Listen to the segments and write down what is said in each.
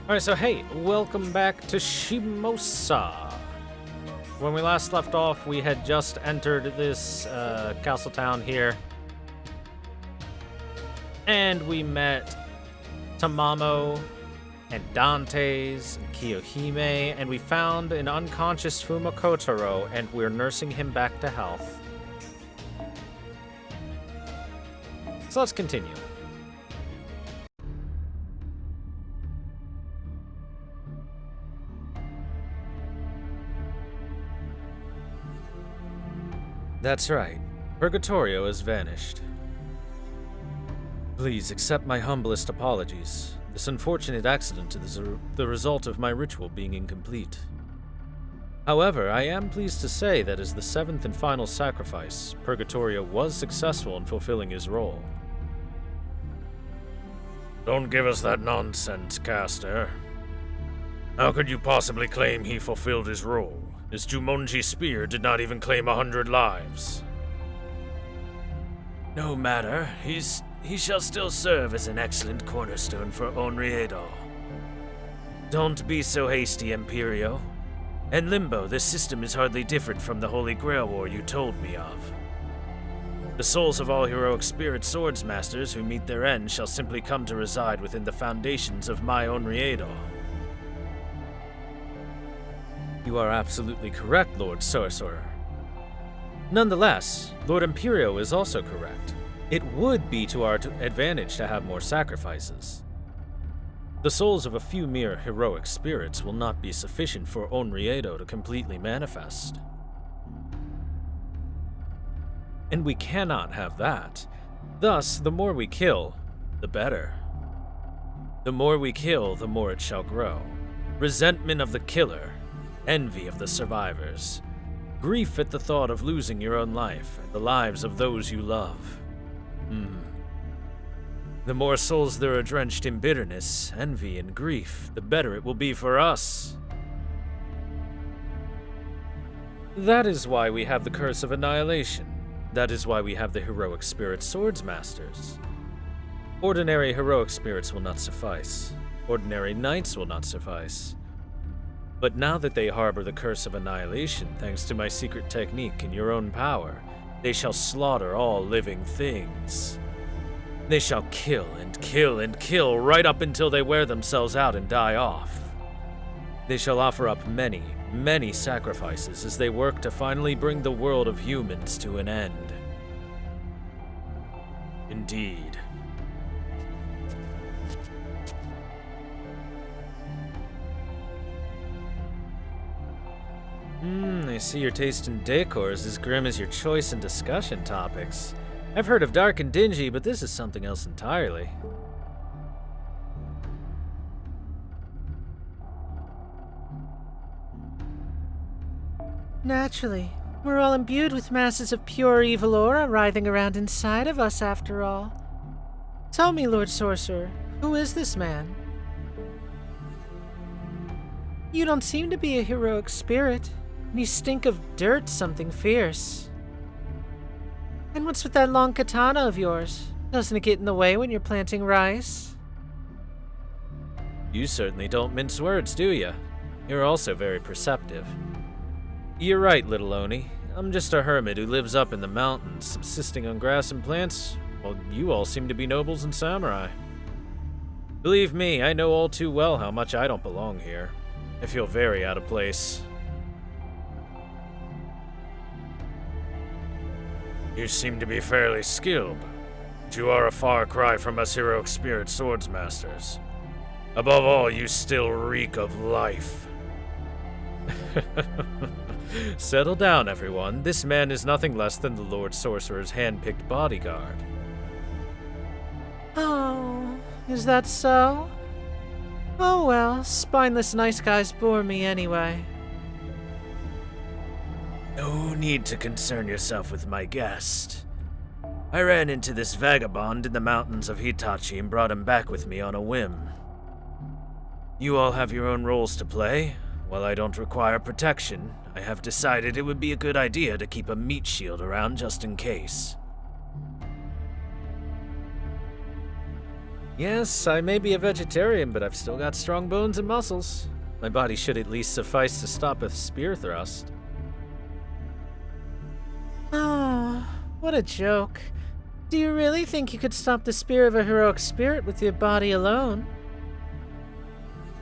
Alright, so hey, welcome back to Shimousa. When we last left off, we had just entered this castle town here. And we met Tamamo and Dante's and Kiyohime, and we found an unconscious Fumakotaro, and we're nursing him back to health. So let's continue. That's right. Purgatorio has vanished. Please accept my humblest apologies. This unfortunate accident is the result of my ritual being incomplete. However, I am pleased to say that as the seventh and final sacrifice, Purgatorio was successful in fulfilling his role. Don't give us that nonsense, Caster. How could you possibly claim he fulfilled his role? His Jumonji spear did not even claim 100 lives. No matter, he shall still serve as an excellent cornerstone for Onriedo. Don't be so hasty, Imperio. And Limbo, this system is hardly different from the Holy Grail War you told me of. The souls of all heroic spirit swords masters who meet their end shall simply come to reside within the foundations of my Onriedo. You are absolutely correct, Lord Sorcerer. Nonetheless, Lord Imperio is also correct. It would be to our advantage to have more sacrifices. The souls of a few mere heroic spirits will not be sufficient for Onriedo to completely manifest. And we cannot have that. Thus, the more we kill, the better. The more we kill, the more it shall grow. Resentment of the killer, envy of the survivors, grief at the thought of losing your own life and the lives of those you love. The more souls there are drenched in bitterness, envy, and grief, the better it will be for us. That is why we have the Curse of Annihilation. That is why we have the Heroic Spirit Swords Masters. Ordinary heroic spirits will not suffice. Ordinary knights will not suffice. But now that they harbor the Curse of Annihilation, thanks to my secret technique and your own power, they shall slaughter all living things. They shall kill and kill and kill right up until they wear themselves out and die off. They shall offer up many, many sacrifices as they work to finally bring the world of humans to an end. Indeed. I see your taste in decor is as grim as your choice in discussion topics. I've heard of dark and dingy, but this is something else entirely. Naturally. We're all imbued with masses of pure evil aura writhing around inside of us, after all. Tell me, Lord Sorcerer, who is this man? You don't seem to be a heroic spirit, and you stink of dirt something fierce. And what's with that long katana of yours? Doesn't it get in the way when you're planting rice? You certainly don't mince words, do ya? You're also very perceptive. You're right, little Oni. I'm just a hermit who lives up in the mountains, subsisting on grass and plants, while you all seem to be nobles and samurai. Believe me, I know all too well how much I don't belong here. I feel very out of place. You seem to be fairly skilled, but you are a far cry from us heroic spirit swords masters. Above all, you still reek of life. Settle down, everyone. This man is nothing less than the Lord Sorcerer's hand-picked bodyguard. Oh, is that so? Oh well, spineless nice guys bore me anyway. No need to concern yourself with my guest. I ran into this vagabond in the mountains of Hitachi and brought him back with me on a whim. You all have your own roles to play. While I don't require protection, I have decided it would be a good idea to keep a meat shield around just in case. Yes, I may be a vegetarian, but I've still got strong bones and muscles. My body should at least suffice to stop a spear thrust. Oh, what a joke. Do you really think you could stop the spear of a heroic spirit with your body alone?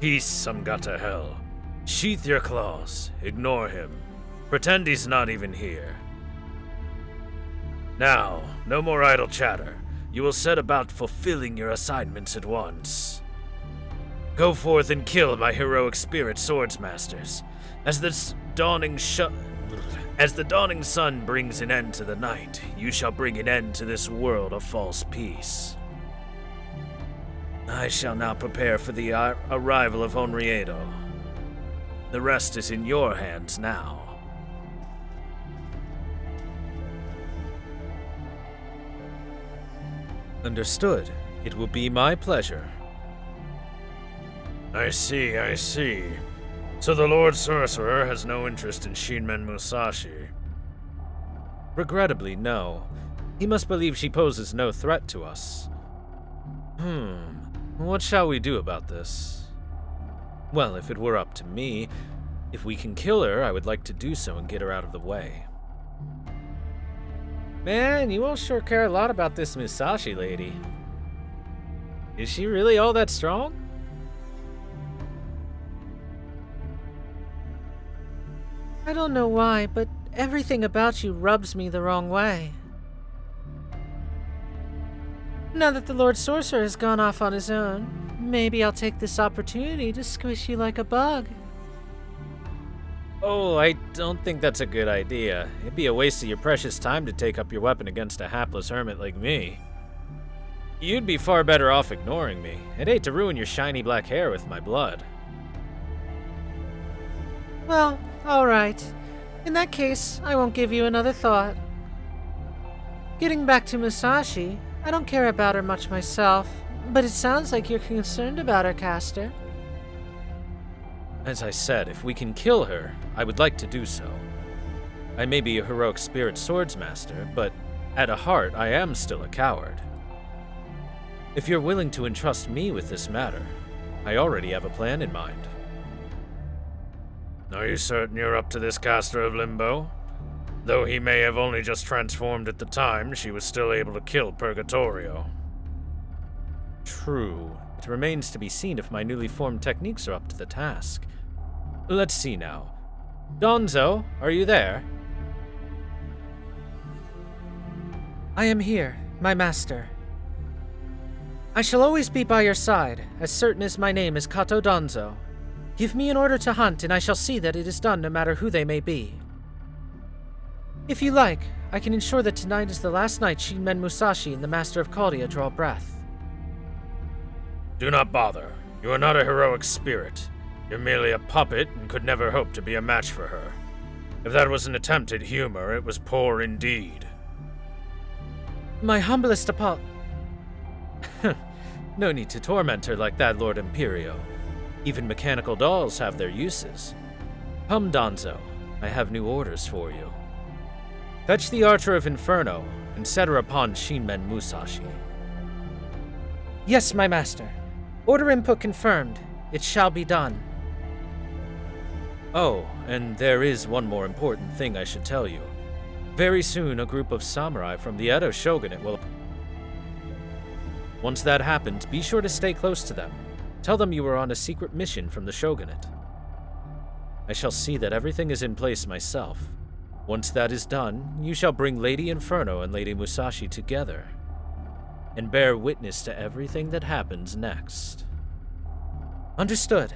Peace, Samgata Hell. Sheath your claws. Ignore him. Pretend he's not even here. Now, no more idle chatter. You will set about fulfilling your assignments at once. Go forth and kill my heroic spirit swordsmasters. As the dawning sun brings an end to the night, you shall bring an end to this world of false peace. I shall now prepare for the arrival of Onriedo. The rest is in your hands now. Understood. It will be my pleasure. I see. So the Lord Sorcerer has no interest in Shinmen Musashi. Regrettably, no. He must believe she poses no threat to us. What shall we do about this? Well, if it were up to me, if we can kill her, I would like to do so and get her out of the way. Man, you all sure care a lot about this Musashi lady. Is she really all that strong? I don't know why, but everything about you rubs me the wrong way. Now that the Lord Sorcerer has gone off on his own, maybe I'll take this opportunity to squish you like a bug. Oh, I don't think that's a good idea. It'd be a waste of your precious time to take up your weapon against a hapless hermit like me. You'd be far better off ignoring me. I'd hate to ruin your shiny black hair with my blood. Well, alright. In that case, I won't give you another thought. Getting back to Musashi, I don't care about her much myself, but it sounds like you're concerned about her, Caster. As I said, if we can kill her, I would like to do so. I may be a heroic spirit swordsmaster, but at a heart, I am still a coward. If you're willing to entrust me with this matter, I already have a plan in mind. Are you certain you're up to this, Caster of Limbo? Though he may have only just transformed at the time, she was still able to kill Purgatorio. True. It remains to be seen if my newly formed techniques are up to the task. Let's see now. Donzo, are you there? I am here, my master. I shall always be by your side, as certain as my name is Kato Donzo. Give me an order to hunt, and I shall see that it is done no matter who they may be. If you like, I can ensure that tonight is the last night Shinmen Musashi and the Master of Caldia draw breath. Do not bother. You are not a heroic spirit. You're merely a puppet and could never hope to be a match for her. If that was an attempt at humor, it was poor indeed. My humblest apologies. No need to torment her like that, Lord Imperio. Even mechanical dolls have their uses. Come, Donzo. I have new orders for you. Fetch the Archer of Inferno and set her upon Shinmen Musashi. Yes, my master. Order input confirmed. It shall be done. Oh, and there is one more important thing I should tell you. Very soon, a group of samurai from the Edo Shogunate will... Once that happens, be sure to stay close to them. Tell them you are on a secret mission from the Shogunate. I shall see that everything is in place myself. Once that is done, you shall bring Lady Inferno and Lady Musashi together, and bear witness to everything that happens next. Understood.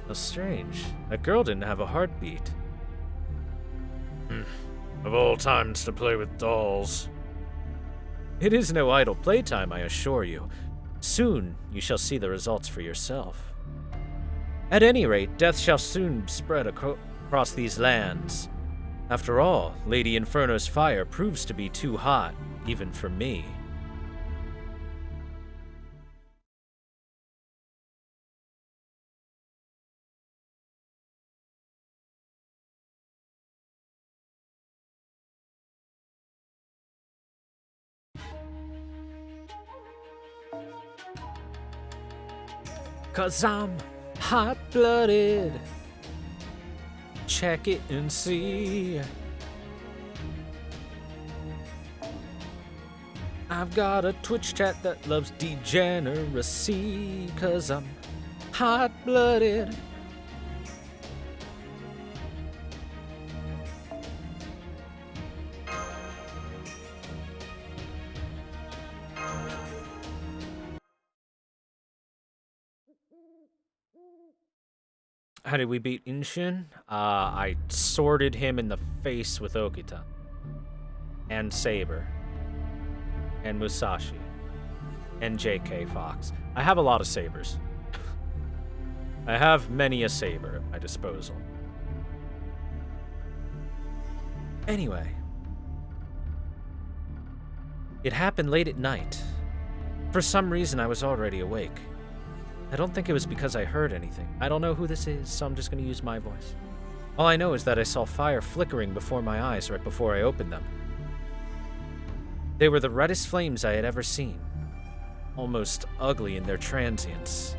How strange. That girl didn't have a heartbeat. Of all times to play with dolls. It is no idle playtime, I assure you. Soon you shall see the results for yourself. At any rate, death shall soon spread across these lands. After all, Lady Inferno's fire proves to be too hot, even for me. 'Cause I'm hot-blooded. Check it and see. I've got a Twitch chat that loves degeneracy. 'Cause I'm hot-blooded. How did we beat Inshin? I sorted him in the face with Okita. And Saber. And Musashi. And JK Fox. I have a lot of sabers. I have many a saber at my disposal. Anyway. It happened late at night. For some reason, I was already awake. I don't think it was because I heard anything. I don't know who this is, so I'm just going to use my voice. All I know is that I saw fire flickering before my eyes right before I opened them. They were the reddest flames I had ever seen, almost ugly in their transience.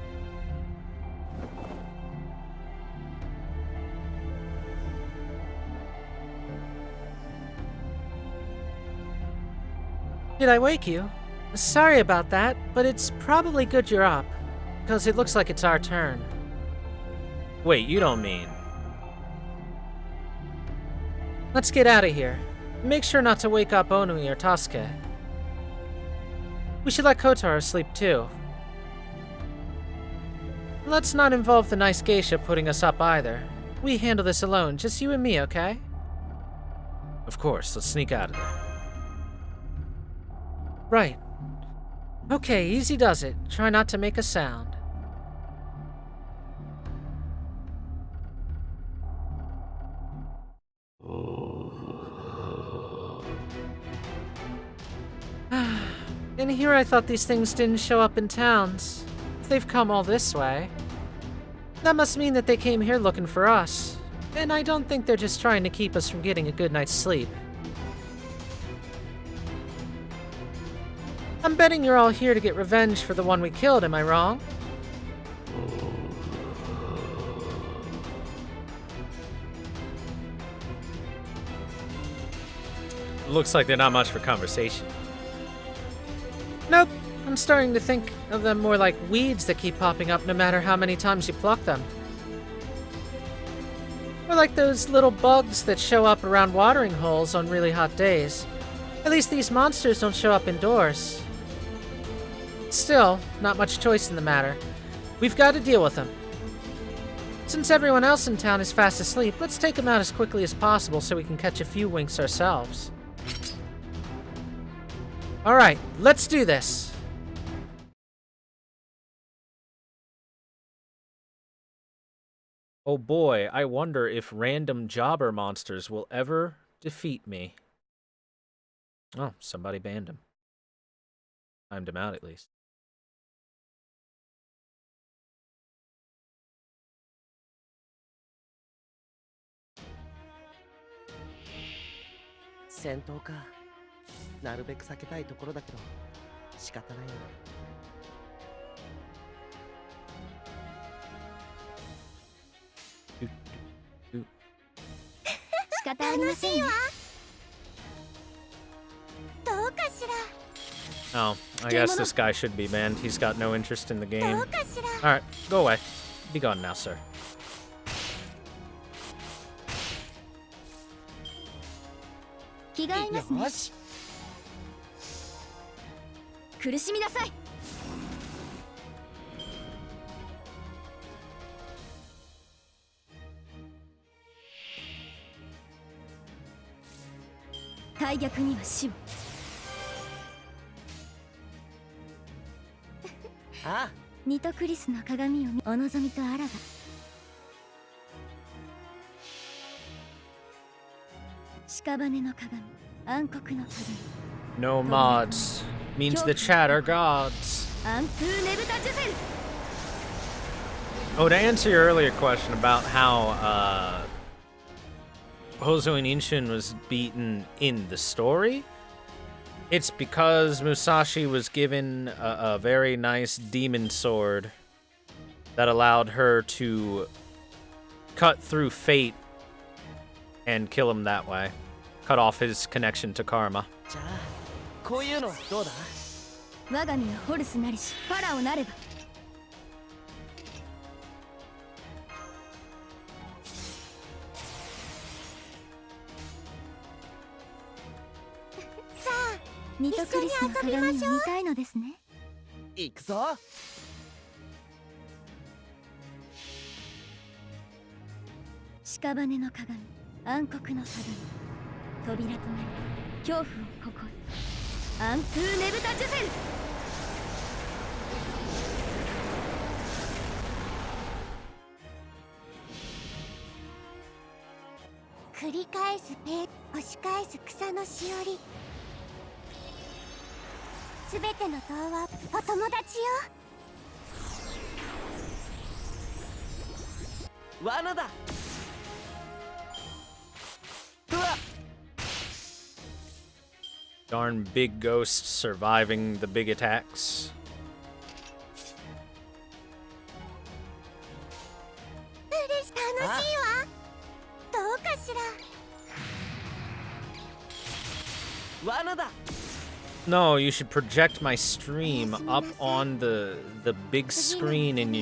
Did I wake you? Sorry about that, but it's probably good you're up, because it looks like it's our turn. Wait, you don't mean... Let's get out of here. Make sure not to wake up Onui or Tasuke. We should let Kotaro sleep too. Let's not involve the nice geisha putting us up either. We handle this alone, just you and me, okay? Of course, let's sneak out of there. Right. Okay, easy does it. Try not to make a sound. And here I thought these things didn't show up in towns. If they've come all this way, that must mean that they came here looking for us. And I don't think they're just trying to keep us from getting a good night's sleep. I'm betting you're all here to get revenge for the one we killed, am I wrong? Looks like they're not much for conversation. Nope. I'm starting to think of them more like weeds that keep popping up no matter how many times you pluck them. Or like those little bugs that show up around watering holes on really hot days. At least these monsters don't show up indoors. Still, not much choice in the matter. We've got to deal with them. Since everyone else in town is fast asleep, let's take them out as quickly as possible so we can catch a few winks ourselves. Alright, let's do this. Oh boy, I wonder if random jobber monsters will ever defeat me. Oh, somebody banned him. Timed him out at least. Oh, I guess this guy should be banned. He's got no interest in the game. Alright, go away. Be gone now, sir. No mods. Means the chat are gods. Oh, to answer your earlier question about how Hozo and Inshin was beaten in the story, it's because Musashi was given a very nice demon sword that allowed her to cut through fate and kill him that way. Cut off his connection to karma. じゃあこういうのどうだ？我が身はホルスなりしファラオなれば。さあ、ニトクリスの鏡を見たいのですね。行くぞ。屍の鏡、暗黒の鏡、扉となり恐怖をここへ。アントゥーネブタジュセル。繰り返す押し返す草のしおり。すべての童話お友達よ。罠だ。うわっ。 Darn big ghosts surviving the big attacks. 楽しいわ。どうかしら。罠だ。 No, you should project my stream up on the big screen in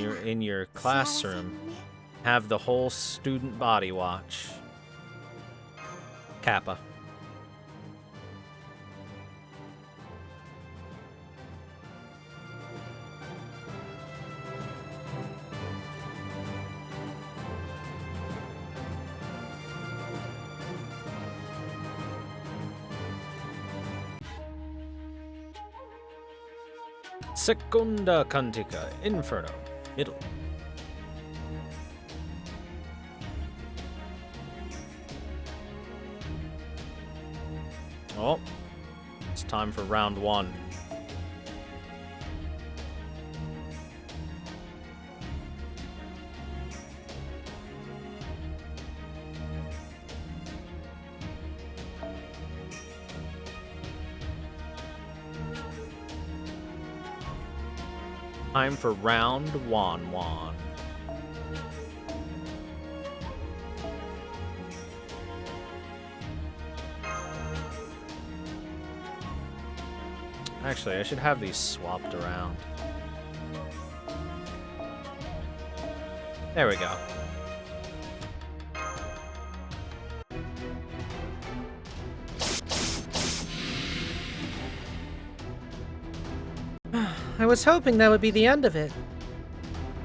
your classroom. Have the whole student body watch. Kappa. Secunda Cantica, Inferno, Italy. Oh, it's time for round one. Time for round one. Actually, I should have these swapped around. There we go. I was hoping that would be the end of it.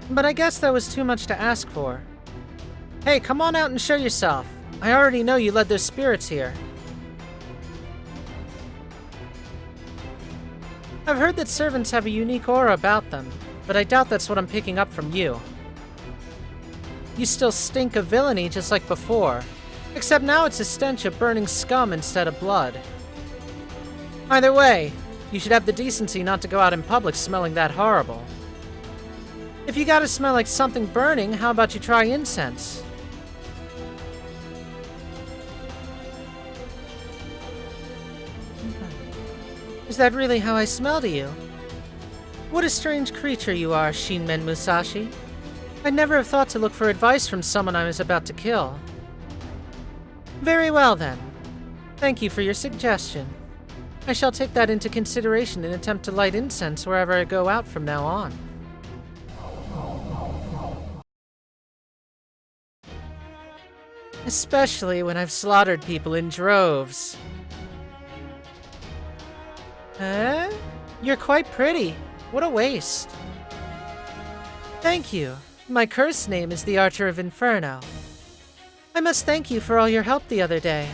But I guess that was too much to ask for. Hey, come on out and show yourself. I already know you led those spirits here. I've heard that servants have a unique aura about them, but I doubt that's what I'm picking up from you. You still stink of villainy just like before, except now it's a stench of burning scum instead of blood. Either way, you should have the decency not to go out in public smelling that horrible. If you gotta smell like something burning, how about you try incense? Is that really how I smell to you? What a strange creature you are, Shinmen Musashi. I'd never have thought to look for advice from someone I was about to kill. Very well then. Thank you for your suggestion. I shall take that into consideration and attempt to light incense wherever I go out from now on. Especially when I've slaughtered people in droves. Huh? You're quite pretty. What a waste. Thank you. My curse name is the Archer of Inferno. I must thank you for all your help the other day.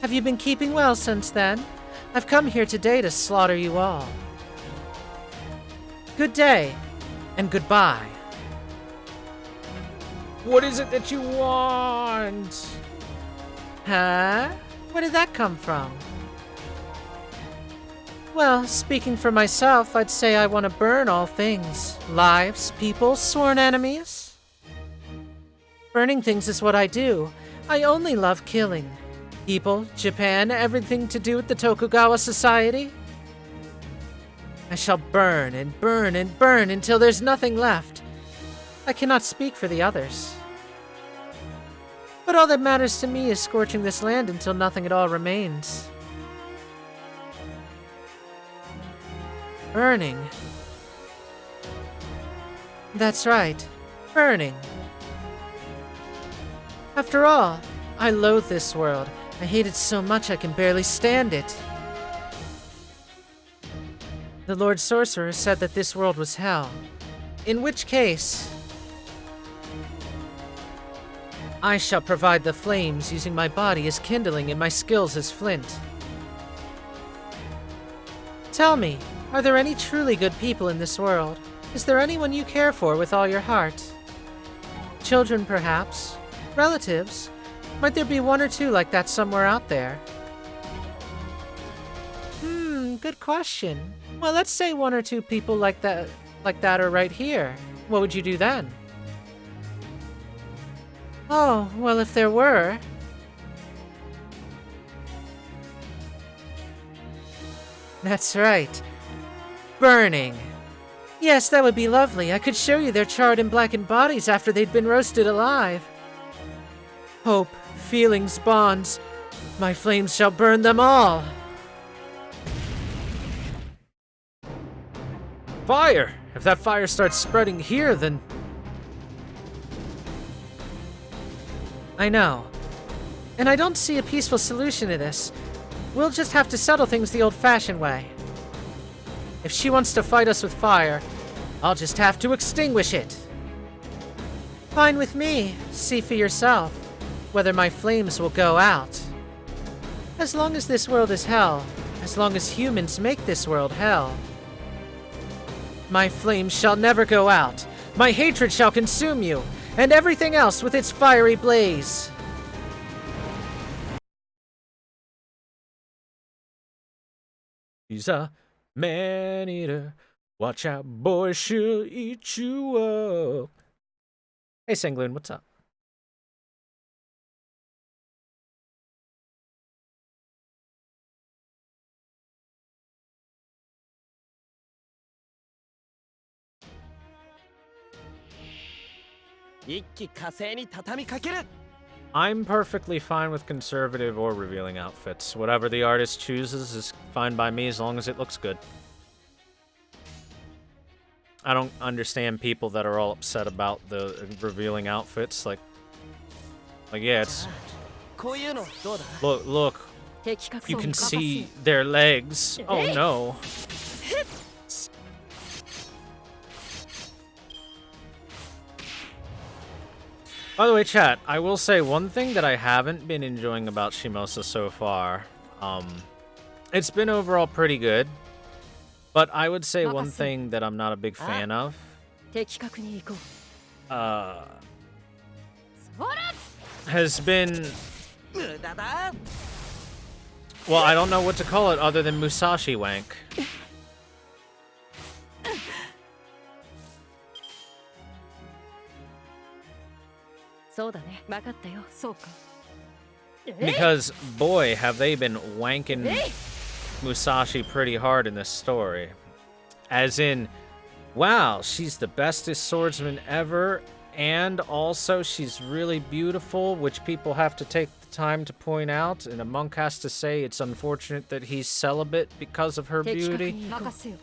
Have you been keeping well since then? I've come here today to slaughter you all. Good day, and goodbye. What is it that you want? Huh? Where did that come from? Well, speaking for myself, I'd say I want to burn all things. Lives, people, sworn enemies. Burning things is what I do. I only love killing. People, Japan, everything to do with the Tokugawa society. I shall burn and burn and burn until there's nothing left. I cannot speak for the others. But all that matters to me is scorching this land until nothing at all remains. Burning. That's right. Burning. After all, I loathe this world. I hate it so much I can barely stand it. The Lord Sorcerer said that this world was hell. In which case, I shall provide the flames using my body as kindling and my skills as flint. Tell me, are there any truly good people in this world? Is there anyone you care for with all your heart? Children, perhaps? Relatives? Might there be one or two like that somewhere out there? Good question. Well, let's say one or two people like that are right here. What would you do then? Oh, well, if there were... That's right. Burning. Yes, that would be lovely. I could show you their charred and blackened bodies after they'd been roasted alive. Hope, feelings, bonds. My flames shall burn them all. Fire! If that fire starts spreading here, then... I know. And I don't see a peaceful solution to this. We'll just have to settle things the old-fashioned way. If she wants to fight us with fire, I'll just have to extinguish it. Fine with me. See for yourself whether my flames will go out. As long as this world is hell, as long as humans make this world hell, my flames shall never go out. My hatred shall consume you, and everything else with its fiery blaze. She's a man-eater. Watch out, boy, she'll eat you up. Hey, Sangloon, what's up? I'm perfectly fine with conservative or revealing outfits. Whatever the artist chooses is fine by me as long as it looks good. I don't understand people that are all upset about the revealing outfits. Like yeah, it's... Look. You can see their legs. Oh no. By the way, chat, I will say one thing that I haven't been enjoying about Shimousa so far. It's been overall pretty good, but I would say one thing that I'm not a big fan of. Has been... Well, I don't know what to call it other than Musashi wank. Because, boy, have they been wanking Musashi pretty hard in this story. As in, wow, she's the bestest swordsman ever, and also she's really beautiful, which people have to take the time to point out, and a monk has to say it's unfortunate that he's celibate because of her beauty.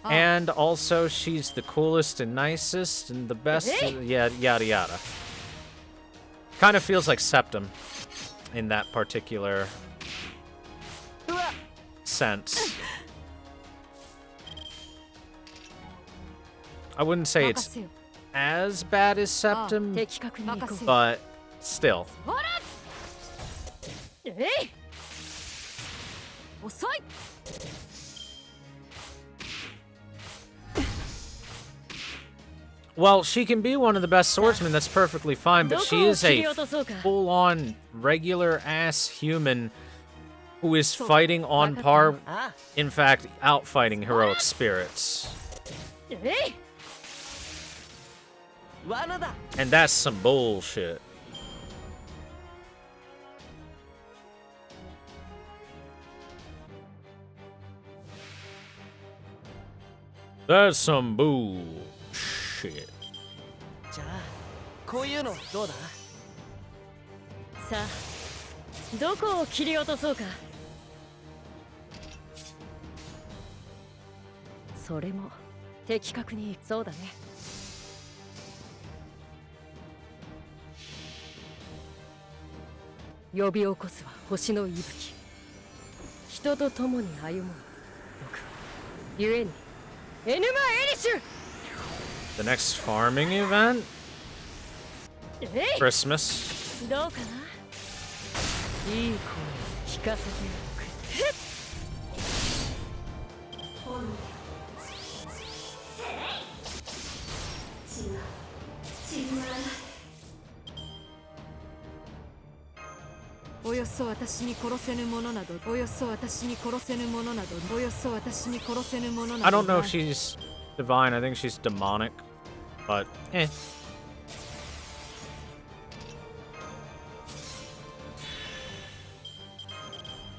And also, she's the coolest and nicest and the best, yada yada. Kind of feels like Septum in that particular sense. I wouldn't say it's as bad as Septum, but still. Well, she can be one of the best swordsmen, that's perfectly fine, but she is a full-on, regular-ass human who is fighting on par, in fact, outfighting heroic spirits. And that's some bullshit. That's some bullshit. こういうのどうだ？さあどこを切り落とそうか。それも的確にそうだね。呼び起こすは星の息吹。人と共に歩もう。僕は故にエヌマ・エリシュ。 The next farming event? えい Christmas? どうかな。いい声聞かせておく。およそ私に殺せぬものなど、およそ私に殺せぬものなど、およそ私に殺せぬものなど。 I don't know if she's divine, I think she's demonic. But, eh.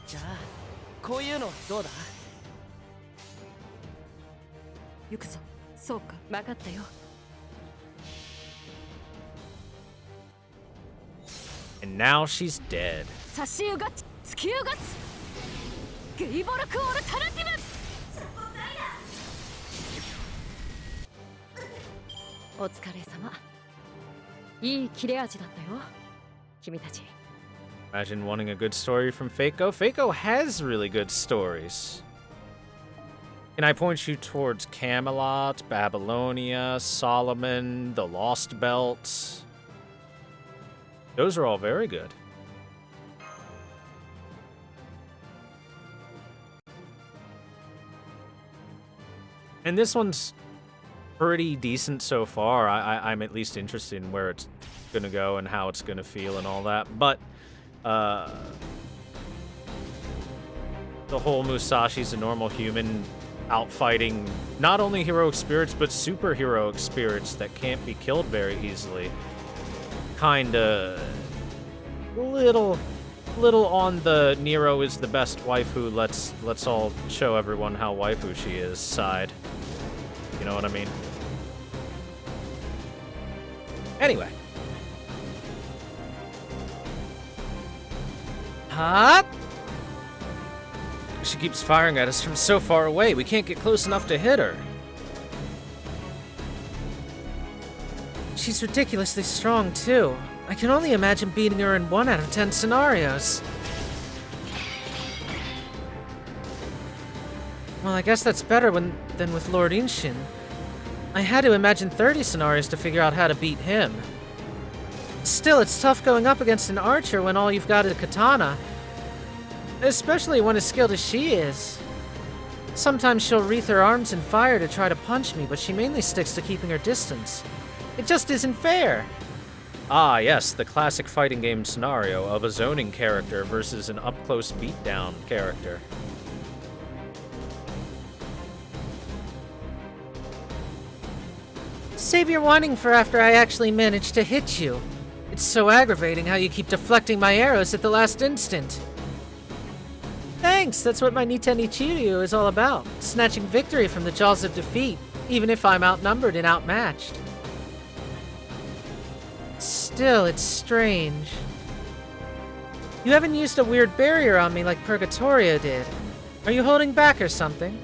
じゃあこういうのどうだ？行くぞ。そうか。分かったよ。And now she's dead. 差しうがつ、突きうがつ。ゲイボルクオルタナティブ。お疲れ様。いい切れ味だったよ、君たち。 Imagine wanting a good story from FGO. FGO has really good stories. Can I point you towards Camelot, Babylonia, Solomon, the Lost Belt? Those are all very good. And this one's pretty decent so far. I'm at least interested in where it's gonna go and how it's gonna feel and all that. But the whole Musashi's a normal human out fighting not only heroic spirits but superheroic spirits that can't be killed very easily. Kinda little on the Nero is the best waifu, let's all show everyone how waifu she is side. You know what I mean? Anyway. Hot? She keeps firing at us from so far away. We can't get close enough to hit her. She's ridiculously strong, too. I can only imagine beating her in 1 out of 10 scenarios. Well, I guess that's better than with Lord Inshin. I had to imagine 30 scenarios to figure out how to beat him. Still, it's tough going up against an archer when all you've got is a katana. Especially one as skilled as she is. Sometimes she'll wreath her arms in fire to try to punch me, but she mainly sticks to keeping her distance. It just isn't fair. Ah, yes, the classic fighting game scenario of a zoning character versus an up-close beatdown character. Save your whining for after I actually manage to hit you. It's so aggravating how you keep deflecting my arrows at the last instant. Thanks, that's what my Niten Ichiryu is all about. Snatching victory from the jaws of defeat, even if I'm outnumbered and outmatched. Still, it's strange. You haven't used a weird barrier on me like Purgatorio did. Are you holding back or something?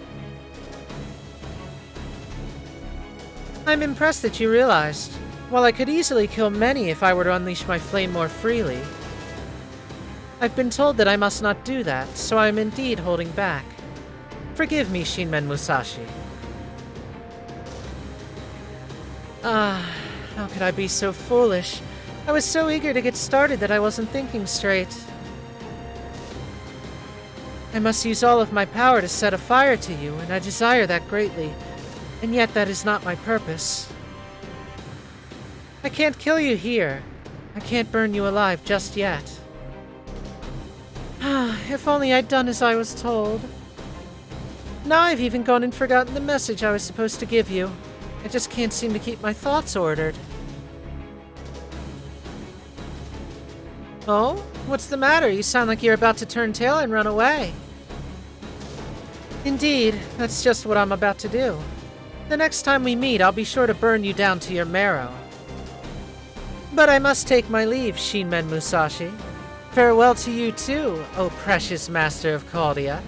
I'm impressed that you realized. While I could easily kill many if I were to unleash my flame more freely, I've been told that I must not do that, so I am indeed holding back. Forgive me, Shinmen Musashi. How could I be so foolish? I was so eager to get started that I wasn't thinking straight. I must use all of my power to set a fire to you, and I desire that greatly. And yet that is not my purpose. I can't kill you here. I can't burn you alive just yet. If only I'd done as I was told. Now I've even gone and forgotten the message I was supposed to give you. I just can't seem to keep my thoughts ordered. Oh? What's the matter? You sound like you're about to turn tail and run away. Indeed, that's just what I'm about to do. The next time we meet, I'll be sure to burn you down to your marrow. But I must take my leave, Shinmen Musashi. Farewell to you too, O precious master of Caldia.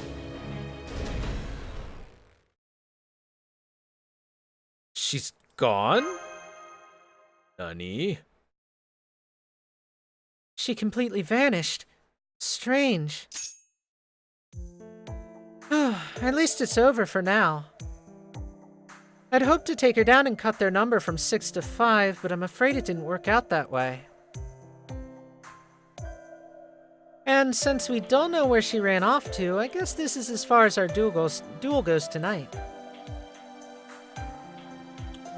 She's gone? Nani? She completely vanished. Strange. At least it's over for now. I'd hoped to take her down and cut their number from 6 to 5, but I'm afraid it didn't work out that way. And since we don't know where she ran off to, I guess this is as far as our duel goes tonight.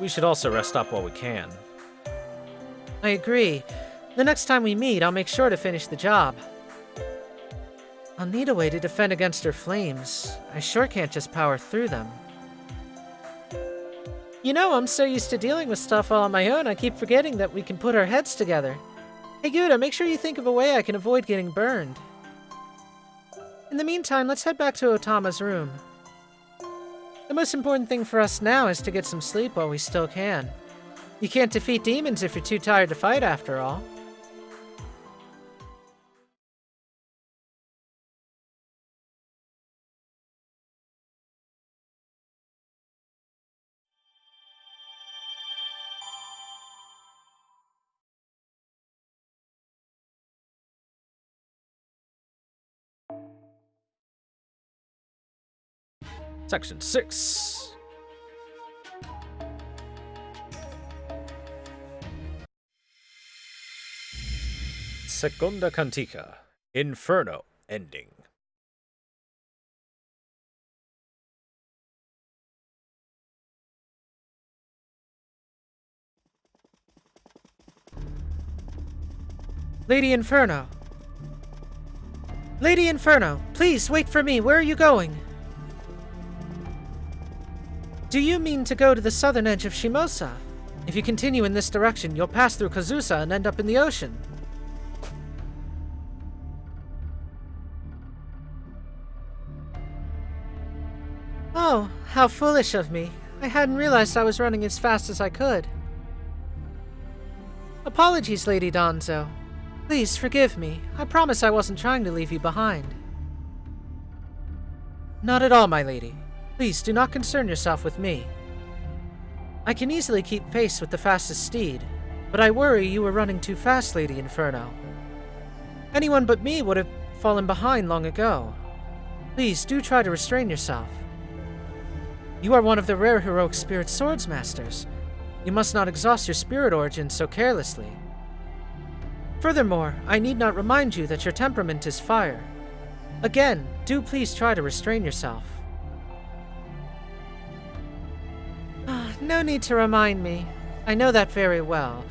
We should also rest up while we can. I agree. The next time we meet, I'll make sure to finish the job. I'll need a way to defend against her flames. I sure can't just power through them. You know, I'm so used to dealing with stuff all on my own, I keep forgetting that we can put our heads together. Hey Gouda, make sure you think of a way I can avoid getting burned. In the meantime, let's head back to Otama's room. The most important thing for us now is to get some sleep while we still can. You can't defeat demons if you're too tired to fight, after all. Section 6. Segunda Cantica. Inferno ending. Lady Inferno. Lady Inferno, please wait for me. Where are you going? Do you mean to go to the southern edge of Shimousa? If you continue in this direction, you'll pass through Kazusa and end up in the ocean. Oh, how foolish of me. I hadn't realized I was running as fast as I could. Apologies, Lady Danzo. Please forgive me. I promise I wasn't trying to leave you behind. Not at all, my lady. Please do not concern yourself with me. I can easily keep pace with the fastest steed, but I worry you were running too fast, Lady Inferno. Anyone but me would have fallen behind long ago. Please do try to restrain yourself. You are one of the rare heroic spirit swords masters. You must not exhaust your spirit origin so carelessly. Furthermore, I need not remind you that your temperament is fire. Again, do please try to restrain yourself. No need to remind me. I know that very well.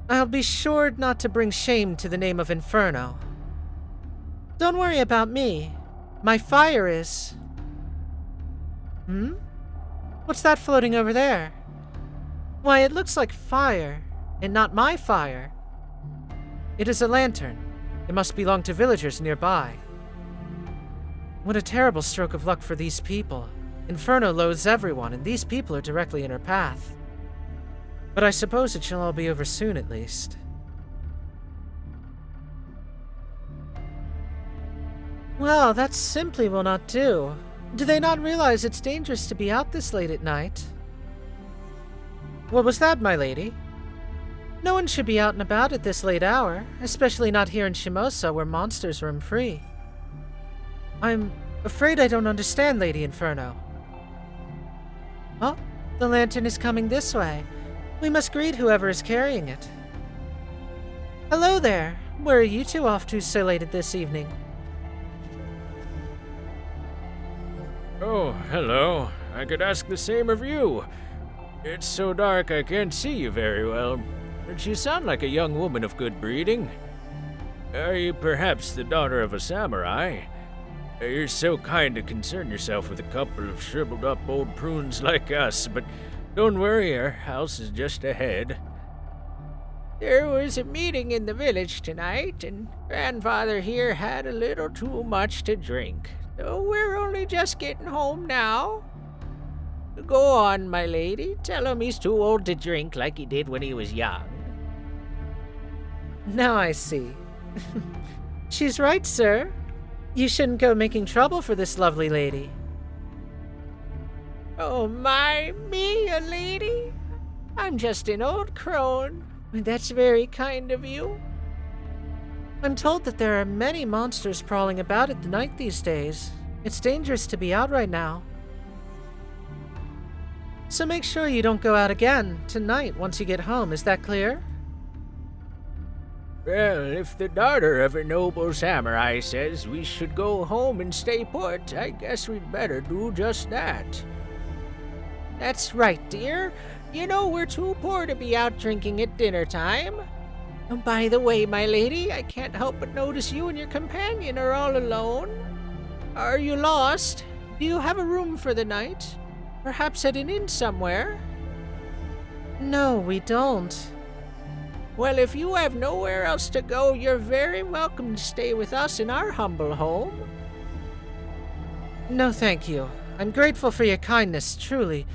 I'll be sure not to bring shame to the name of Inferno. Don't worry about me. My fire is... What's that floating over there? Why, it looks like fire, and not my fire. It is a lantern. It must belong to villagers nearby. What a terrible stroke of luck for these people. Inferno loathes everyone, and these people are directly in her path. But I suppose it shall all be over soon, at least. Well, that simply will not do. Do they not realize it's dangerous to be out this late at night? What was that, my lady? No one should be out and about at this late hour, especially not here in Shimousa where monsters roam free. I'm afraid I don't understand, Lady Inferno. Oh, the lantern is coming this way. We must greet whoever is carrying it. Hello there. Where are you two off to so late at this evening? Oh, hello. I could ask the same of you. It's so dark I can't see you very well, but you sound like a young woman of good breeding. Are you perhaps the daughter of a samurai? You're so kind to concern yourself with a couple of shriveled up old prunes like us, but don't worry, our house is just ahead. There was a meeting in the village tonight, and grandfather here had a little too much to drink, so we're only just getting home now. Go on, my lady. Tell him he's too old to drink like he did when he was young. Now I see. She's right, sir. You shouldn't go making trouble for this lovely lady. Oh my, me a lady? I'm just an old crone. That's very kind of you. I'm told that there are many monsters prowling about at the night these days. It's dangerous to be out right now. So make sure you don't go out again tonight once you get home, is that clear? Well, if the daughter of a noble samurai says we should go home and stay put, I guess we'd better do just that. That's right, dear. You know we're too poor to be out drinking at dinner time. Oh, by the way, my lady, I can't help but notice you and your companion are all alone. Are you lost? Do you have a room for the night? Perhaps at an inn somewhere? No, we don't. Well, if you have nowhere else to go, you're very welcome to stay with us in our humble home. No, thank you. I'm grateful for your kindness, truly,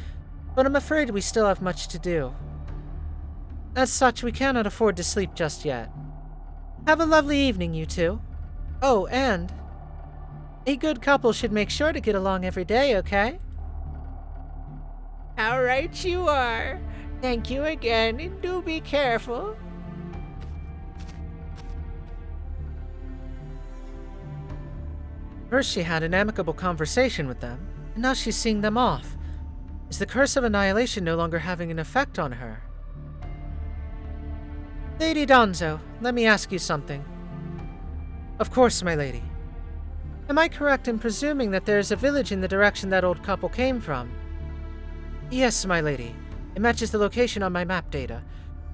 but I'm afraid we still have much to do. As such, we cannot afford to sleep just yet. Have a lovely evening, you two. Oh, and a good couple should make sure to get along every day, okay? All right, you are. Thank you again, and do be careful. First she had an amicable conversation with them, and now she's seeing them off. Is the curse of annihilation no longer having an effect on her? Lady Donzo, let me ask you something. Of course, my lady. Am I correct in presuming that there is a village in the direction that old couple came from? Yes, my lady. It matches the location on my map data.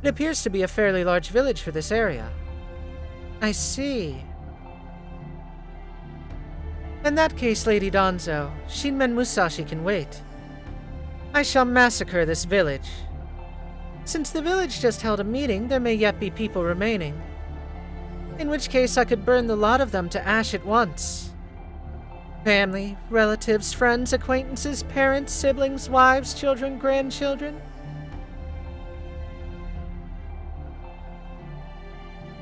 It appears to be a fairly large village for this area. I see. In that case, Lady Donzo, Shinmen Musashi can wait. I shall massacre this village. Since the village just held a meeting, there may yet be people remaining. In which case I could burn the lot of them to ash at once. Family, relatives, friends, acquaintances, parents, siblings, wives, children, grandchildren.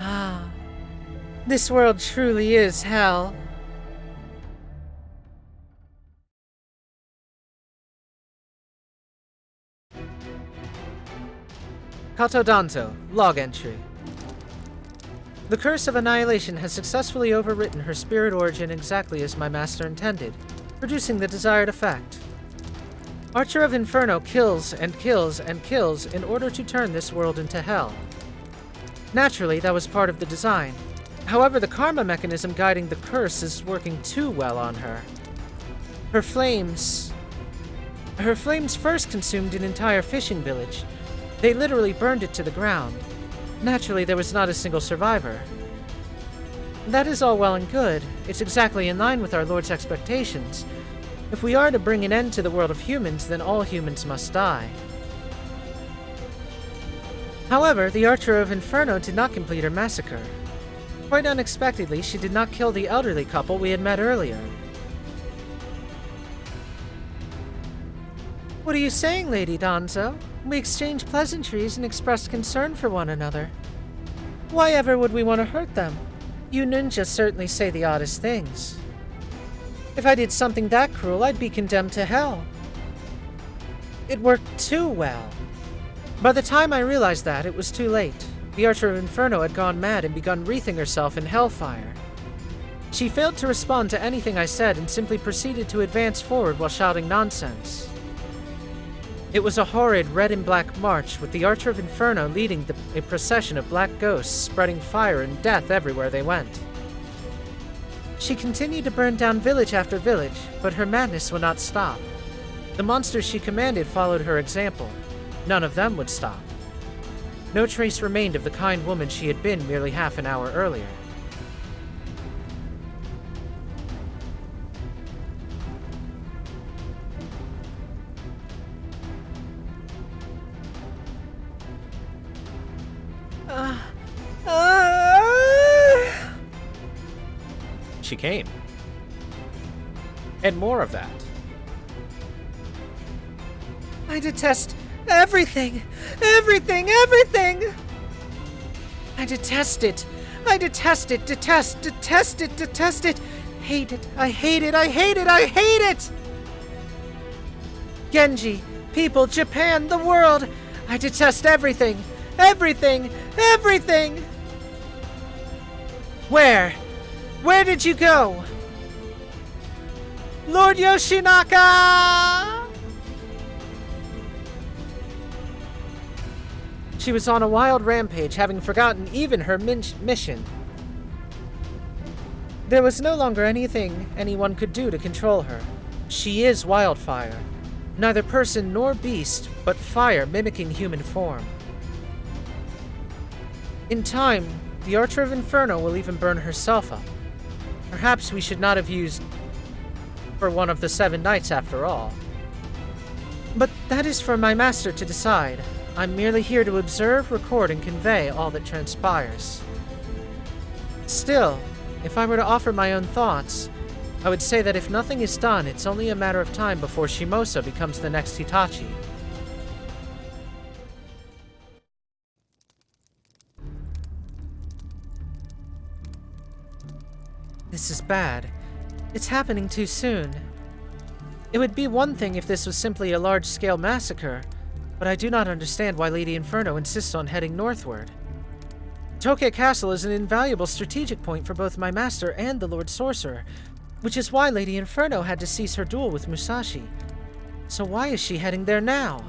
Ah, this world truly is hell. Kato Danzo, log entry. The Curse of Annihilation has successfully overwritten her spirit origin exactly as my master intended, producing the desired effect. Archer of Inferno kills and kills and kills in order to turn this world into hell. Naturally, that was part of the design. However, the karma mechanism guiding the curse is working too well on her. Her flames first consumed an entire fishing village. They literally burned it to the ground. Naturally, there was not a single survivor. That is all well and good. It's exactly in line with our Lord's expectations. If we are to bring an end to the world of humans, then all humans must die. However, the Archer of Inferno did not complete her massacre. Quite unexpectedly, she did not kill the elderly couple we had met earlier. What are you saying, Lady Donzo? We exchanged pleasantries and expressed concern for one another. Why ever would we want to hurt them? You ninjas certainly say the oddest things. If I did something that cruel, I'd be condemned to hell. It worked too well. By the time I realized that, it was too late. The Archer of Inferno had gone mad and begun wreathing herself in hellfire. She failed to respond to anything I said and simply proceeded to advance forward while shouting nonsense. It was a horrid red and black march, with the Archer of Inferno leading a procession of black ghosts, spreading fire and death everywhere they went. She continued to burn down village after village, but her madness would not stop. The monsters she commanded followed her example. None of them would stop. No trace remained of the kind woman she had been merely half an hour earlier. She came. And more of that. I detest everything! Everything! Everything! I detest it. I detest it. Detest it. Detest it. Hate it. I hate it. I hate it. I hate it. Genji, people, Japan, the world. I detest everything. Everything. Everything. Where? Where did you go? Lord Yoshinaka! She was on a wild rampage, having forgotten even her mission. There was no longer anything anyone could do to control her. She is wildfire. Neither person nor beast, but fire mimicking human form. In time, the Archer of Inferno will even burn herself up. Perhaps we should not have used for one of the 7 knights after all. But that is for my master to decide. I'm merely here to observe, record, and convey all that transpires. Still, if I were to offer my own thoughts, I would say that if nothing is done, it's only a matter of time before Shimousa becomes the next Hitachi. This is bad. It's happening too soon. It would be one thing if this was simply a large-scale massacre, but I do not understand why Lady Inferno insists on heading northward. Tokyo Castle is an invaluable strategic point for both my master and the Lord Sorcerer, which is why Lady Inferno had to cease her duel with Musashi. So why is she heading there now?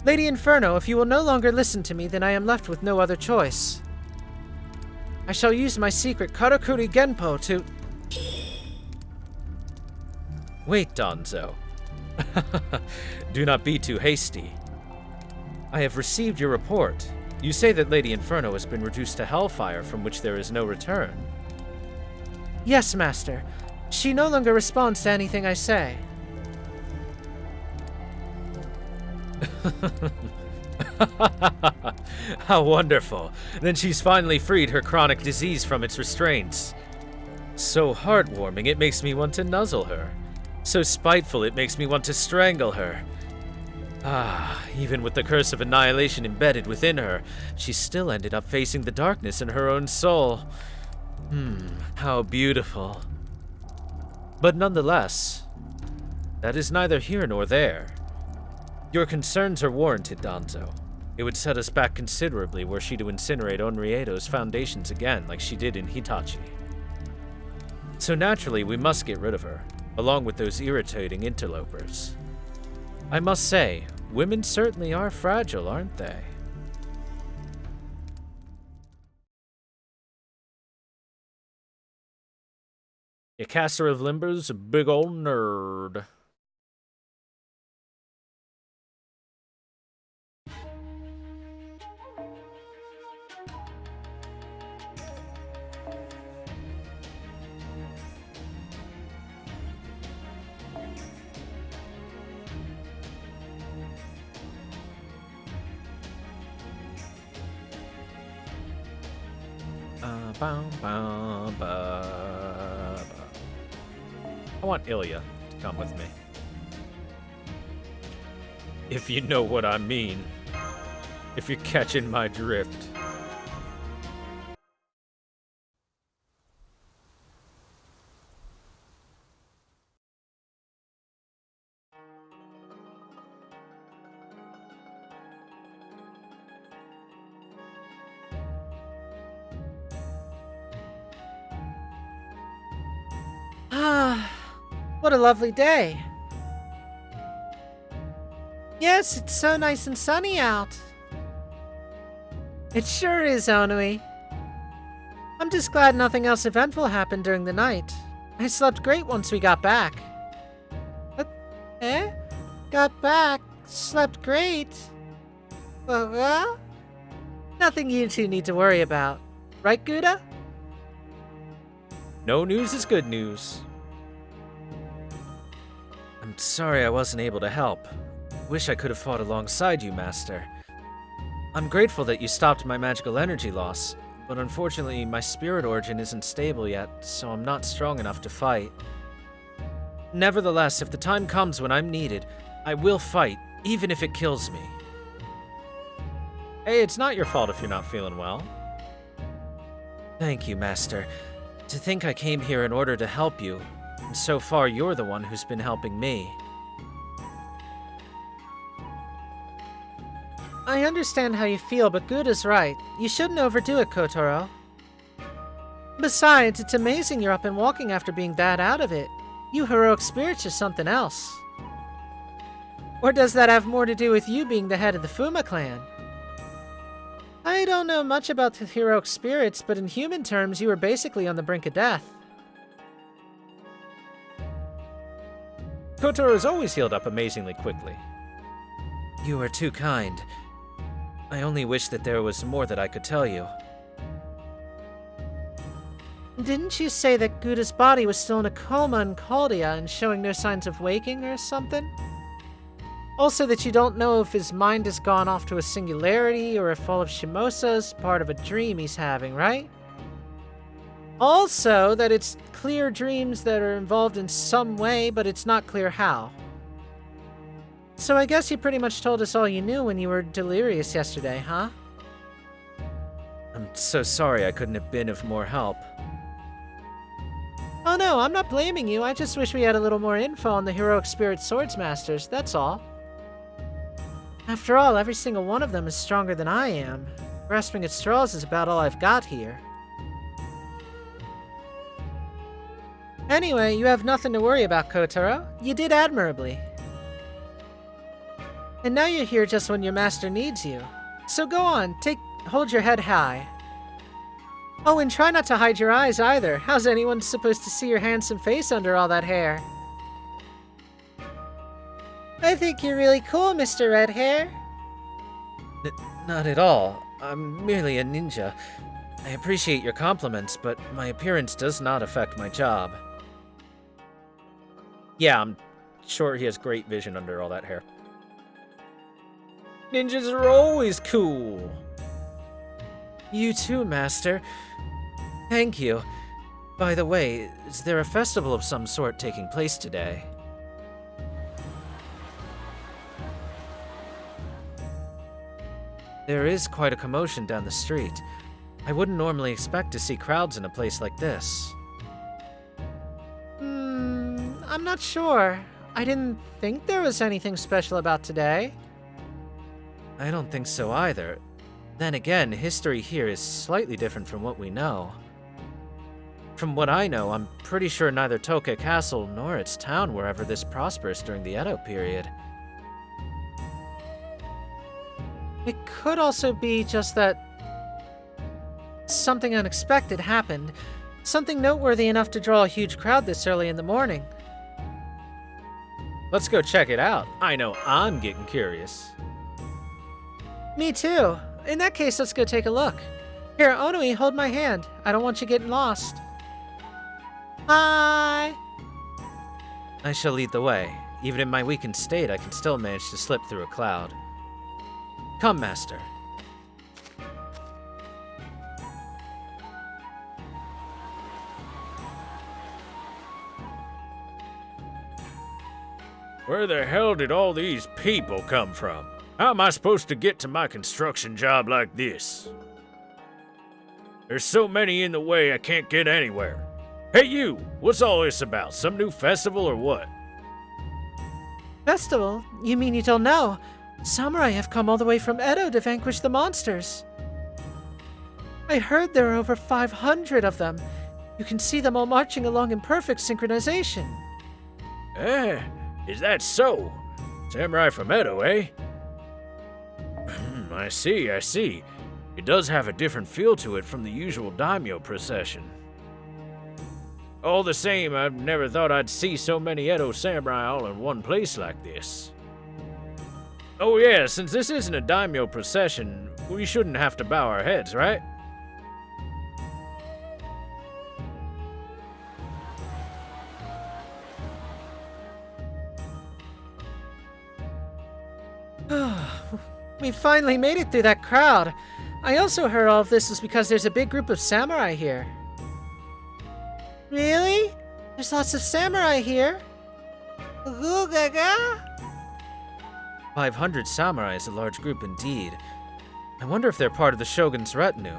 Lady Inferno, if you will no longer listen to me, then I am left with no other choice. I shall use my secret Karakuri Genpo to... Wait, Danzo. Do not be too hasty. I have received your report. You say that Lady Inferno has been reduced to hellfire from which there is no return. Yes, Master. She no longer responds to anything I say. How wonderful. Then she's finally freed her chronic disease from its restraints. So heartwarming, it makes me want to nuzzle her. So spiteful, it makes me want to strangle her. Ah, even with the curse of annihilation embedded within her, she still ended up facing the darkness in her own soul. How beautiful. But nonetheless, that is neither here nor there. Your concerns are warranted, Danzo. It would set us back considerably were she to incinerate Onriedo's foundations again like she did in Hitachi. So naturally, we must get rid of her, along with those irritating interlopers. I must say, women certainly are fragile, aren't they? Your caster of Limber's a big old nerd. I want Ilya to come with me. If you know what I mean. If you're catching my drift. Ah, what a lovely day. Yes, it's so nice and sunny out. It sure is, Onui. I'm just glad nothing else eventful happened during the night. I slept great once we got back. Got back? Slept great? Nothing you two need to worry about. Right, Gouda? No news is good news. I'm sorry I wasn't able to help. Wish I could have fought alongside you, Master. I'm grateful that you stopped my magical energy loss, but unfortunately my spirit origin isn't stable yet, so I'm not strong enough to fight. Nevertheless, if the time comes when I'm needed, I will fight, even if it kills me. Hey, it's not your fault if you're not feeling well. Thank you, Master. To think I came here in order to help you, and so far you're the one who's been helping me. I understand how you feel, but Good is right. You shouldn't overdo it, Kotaro. Besides, it's amazing you're up and walking after being that out of it. You heroic spirits are something else. Or does that have more to do with you being the head of the Fuma clan? I don't know much about the heroic spirits, but in human terms, you were basically on the brink of death. Kotaro has always healed up amazingly quickly. You are too kind. I only wish that there was more that I could tell you. Didn't you say that Guda's body was still in a coma in Caldia and showing no signs of waking or something? Also that you don't know if his mind has gone off to a singularity or if all of Shimousa is part of a dream he's having, right? Also that it's clear dreams that are involved in some way, but it's not clear how. So I guess you pretty much told us all you knew when you were delirious yesterday, huh? I'm so sorry I couldn't have been of more help. Oh no, I'm not blaming you. I just wish we had a little more info on the heroic spirit swords masters, that's all. After all, every single one of them is stronger than I am. Grasping at straws is about all I've got here. Anyway, you have nothing to worry about, Kotaro. You did admirably. And now you're here just when your master needs you. So go on, hold your head high. Oh, and try not to hide your eyes either. How's anyone supposed to see your handsome face under all that hair? I think you're really cool, Mr. Red Hair. Not at all. I'm merely a ninja. I appreciate your compliments, but my appearance does not affect my job. Yeah, I'm sure he has great vision under all that hair. Ninjas are always cool. You too, Master. Thank you. By the way, is there a festival of some sort taking place today? There is quite a commotion down the street. I wouldn't normally expect to see crowds in a place like this. I'm not sure. I didn't think there was anything special about today. I don't think so either. Then again, history here is slightly different from what we know. From what I know, I'm pretty sure neither Toke Castle nor its town were ever this prosperous during the Edo period. It could also be just that something unexpected happened. Something noteworthy enough to draw a huge crowd this early in the morning. Let's go check it out. I know I'm getting curious. Me too. In that case, let's go take a look. Here, Onui, hold my hand. I don't want you getting lost. Hi! I shall lead the way. Even in my weakened state, I can still manage to slip through a cloud. Come, Master. Where the hell did all these people come from? How am I supposed to get to my construction job like this? There's so many in the way I can't get anywhere. Hey you, what's all this about? Some new festival or what? Festival? You mean you don't know? Samurai have come all the way from Edo to vanquish the monsters. I heard there are over 500 of them. You can see them all marching along in perfect synchronization. Is that so? Samurai from Edo, eh? I see. It does have a different feel to it from the usual daimyo procession. All the same, I've never thought I'd see so many Edo samurai all in one place like this. Oh yeah, since this isn't a daimyo procession, we shouldn't have to bow our heads, right? We finally made it through that crowd. I also heard all of this is because there's a big group of samurai here. Really? There's lots of samurai here? Ooh, gaga? 500 samurai is a large group indeed. I wonder if they're part of the Shogun's retinue.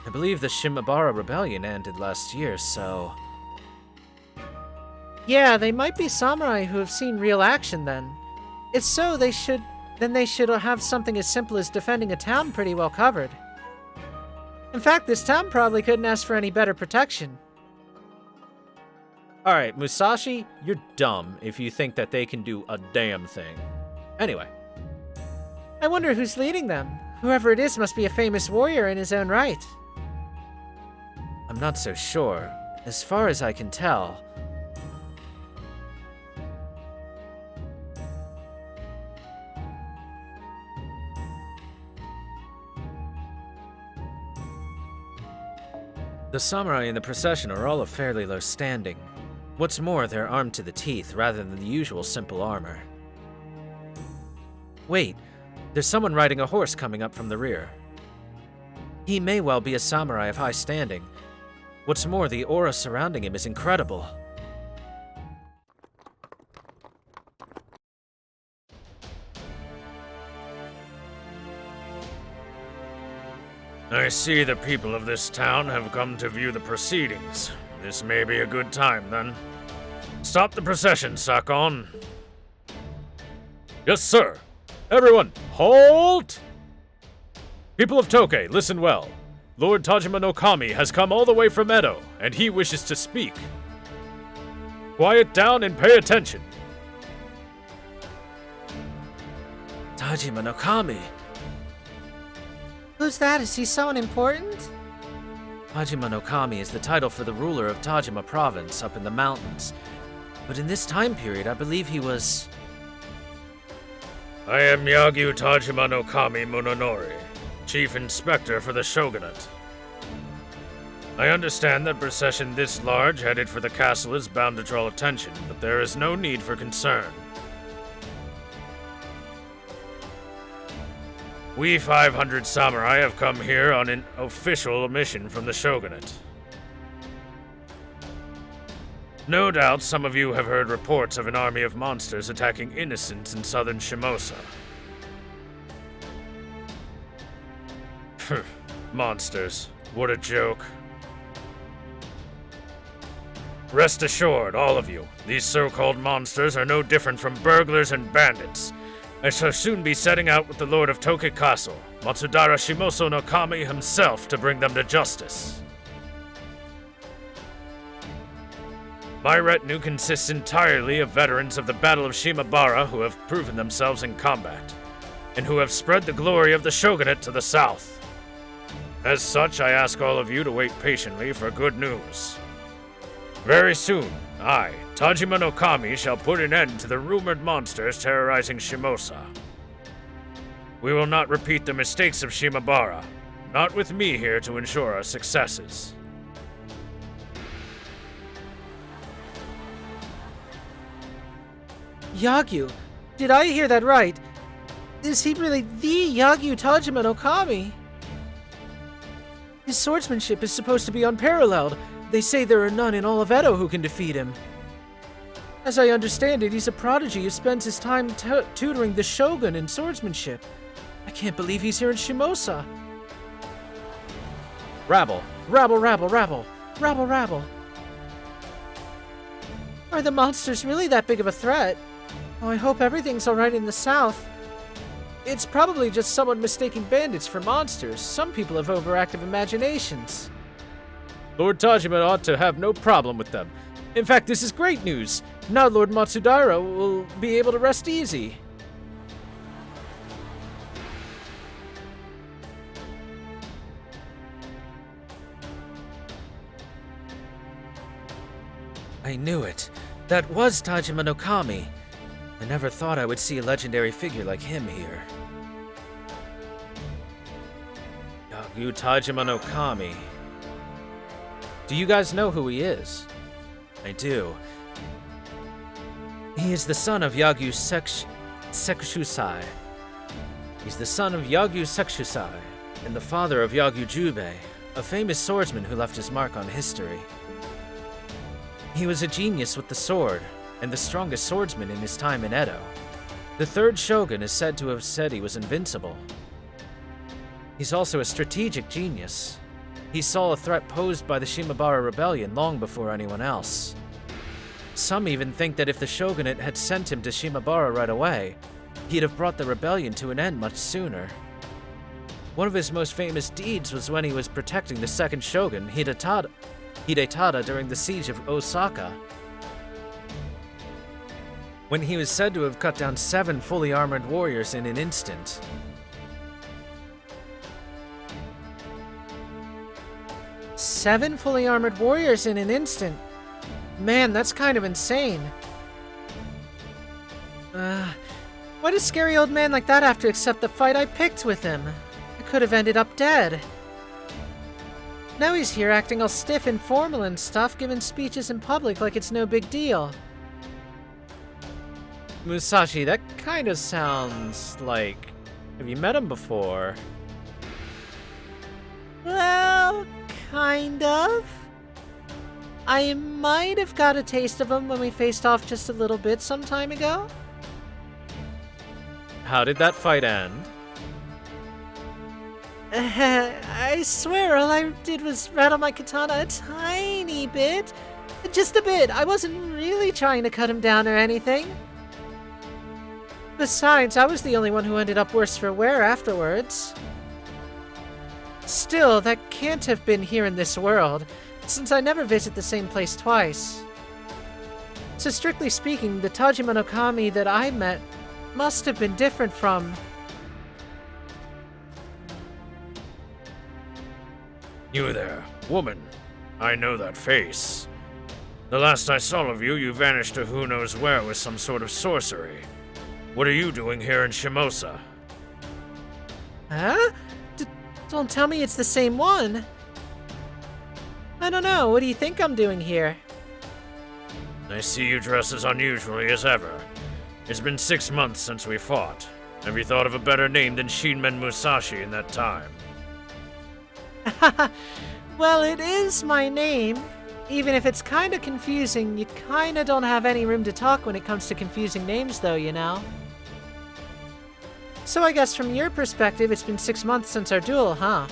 I believe the Shimabara rebellion ended last year, so... Yeah, they might be samurai who have seen real action then. If so, they should have something as simple as defending a town pretty well covered. In fact, this town probably couldn't ask for any better protection. Alright, Musashi, you're dumb if you think that they can do a damn thing. Anyway. I wonder who's leading them. Whoever it is must be a famous warrior in his own right. I'm not so sure. As far as I can tell... The samurai in the procession are all of fairly low standing. What's more, they're armed to the teeth rather than the usual simple armor. Wait, there's someone riding a horse coming up from the rear. He may well be a samurai of high standing. What's more, the aura surrounding him is incredible. I see the people of this town have come to view the proceedings. This may be a good time, then. Stop the procession, Sakon. Yes, sir. Everyone, halt! People of Tokei, listen well. Lord Tajima no Kami has come all the way from Edo, and he wishes to speak. Quiet down and pay attention. Tajima no Kami. Who's that? Is he someone important? Tajima no Kami is the title for the ruler of Tajima province up in the mountains. But in this time period, I believe he was... I am Yagyu Tajima no Kami Munonori, Chief Inspector for the Shogunate. I understand that procession this large headed for the castle is bound to draw attention, but there is no need for concern. We 500 samurai have come here on an official mission from the Shogunate. No doubt some of you have heard reports of an army of monsters attacking innocents in southern Shimousa. Monsters. What a joke. Rest assured, all of you, these so-called monsters are no different from burglars and bandits. I shall soon be setting out with the Lord of Tokei Castle, Matsudara Shimoso no Kami himself, to bring them to justice. My retinue consists entirely of veterans of the Battle of Shimabara who have proven themselves in combat, and who have spread the glory of the Shogunate to the south. As such, I ask all of you to wait patiently for good news. Very soon, I, Tajima no Kami, shall put an end to the rumored monsters terrorizing Shimosa. We will not repeat the mistakes of Shimabara, not with me here to ensure our successes. Yagyu? Did I hear that right? Is he really the Yagyu Tajima no Kami? His swordsmanship is supposed to be unparalleled. They say there are none in all of Edo who can defeat him. As I understand it, he's a prodigy who spends his time tutoring the shogun in swordsmanship. I can't believe he's here in Shimosa. Rabble. Rabble, rabble, rabble. Rabble, rabble. Are the monsters really that big of a threat? Oh, I hope everything's alright in the south. It's probably just someone mistaking bandits for monsters. Some people have overactive imaginations. Lord Tajima ought to have no problem with them. In fact, this is great news. Now Lord Matsudara will be able to rest easy. I knew it. That was Tajima no Kami. I never thought I would see a legendary figure like him here. Yagyu Tajima no Kami. Do you guys know who he is? I do. He is the son of Yagyu Sekshusai. He's the son of Yagyu Sekshusai, and the father of Yagyu Jubei, a famous swordsman who left his mark on history. He was a genius with the sword, and the strongest swordsman in his time in Edo. The third shogun is said to have said he was invincible. He's also a strategic genius. He saw a threat posed by the Shimabara rebellion long before anyone else. Some even think that if the shogunate had sent him to Shimabara right away, he'd have brought the rebellion to an end much sooner. One of his most famous deeds was when he was protecting the second shogun, Hidetada, during the siege of Osaka, when he was said to have cut down 7 fully armored warriors in an instant. Seven fully armored warriors in an instant? Man, that's kind of insane. Why does scary old man like that have to accept the fight I picked with him? I could have ended up dead. Now he's here acting all stiff and formal and stuff, giving speeches in public like it's no big deal. Musashi, that kind of sounds like... Have you met him before? Well, kind of. I might have got a taste of him when we faced off just a little bit some time ago. How did that fight end? I swear all I did was rattle my katana a tiny bit. Just a bit. I wasn't really trying to cut him down or anything. Besides, I was the only one who ended up worse for wear afterwards. Still, that can't have been here in this world, since I never visit the same place twice. So strictly speaking, the Tajima no Kami that I met must have been different from... You there, woman. I know that face. The last I saw of you, you vanished to who knows where with some sort of sorcery. What are you doing here in Shimousa? Huh? Don't tell me it's the same one. I don't know, what do you think I'm doing here? I see you dress as unusually as ever. It's been 6 months since we fought. Have you thought of a better name than Shinmen Musashi in that time? Well, it is my name. Even if it's kinda confusing, you kinda don't have any room to talk when it comes to confusing names though, you know? So I guess from your perspective, it's been 6 months since our duel, huh?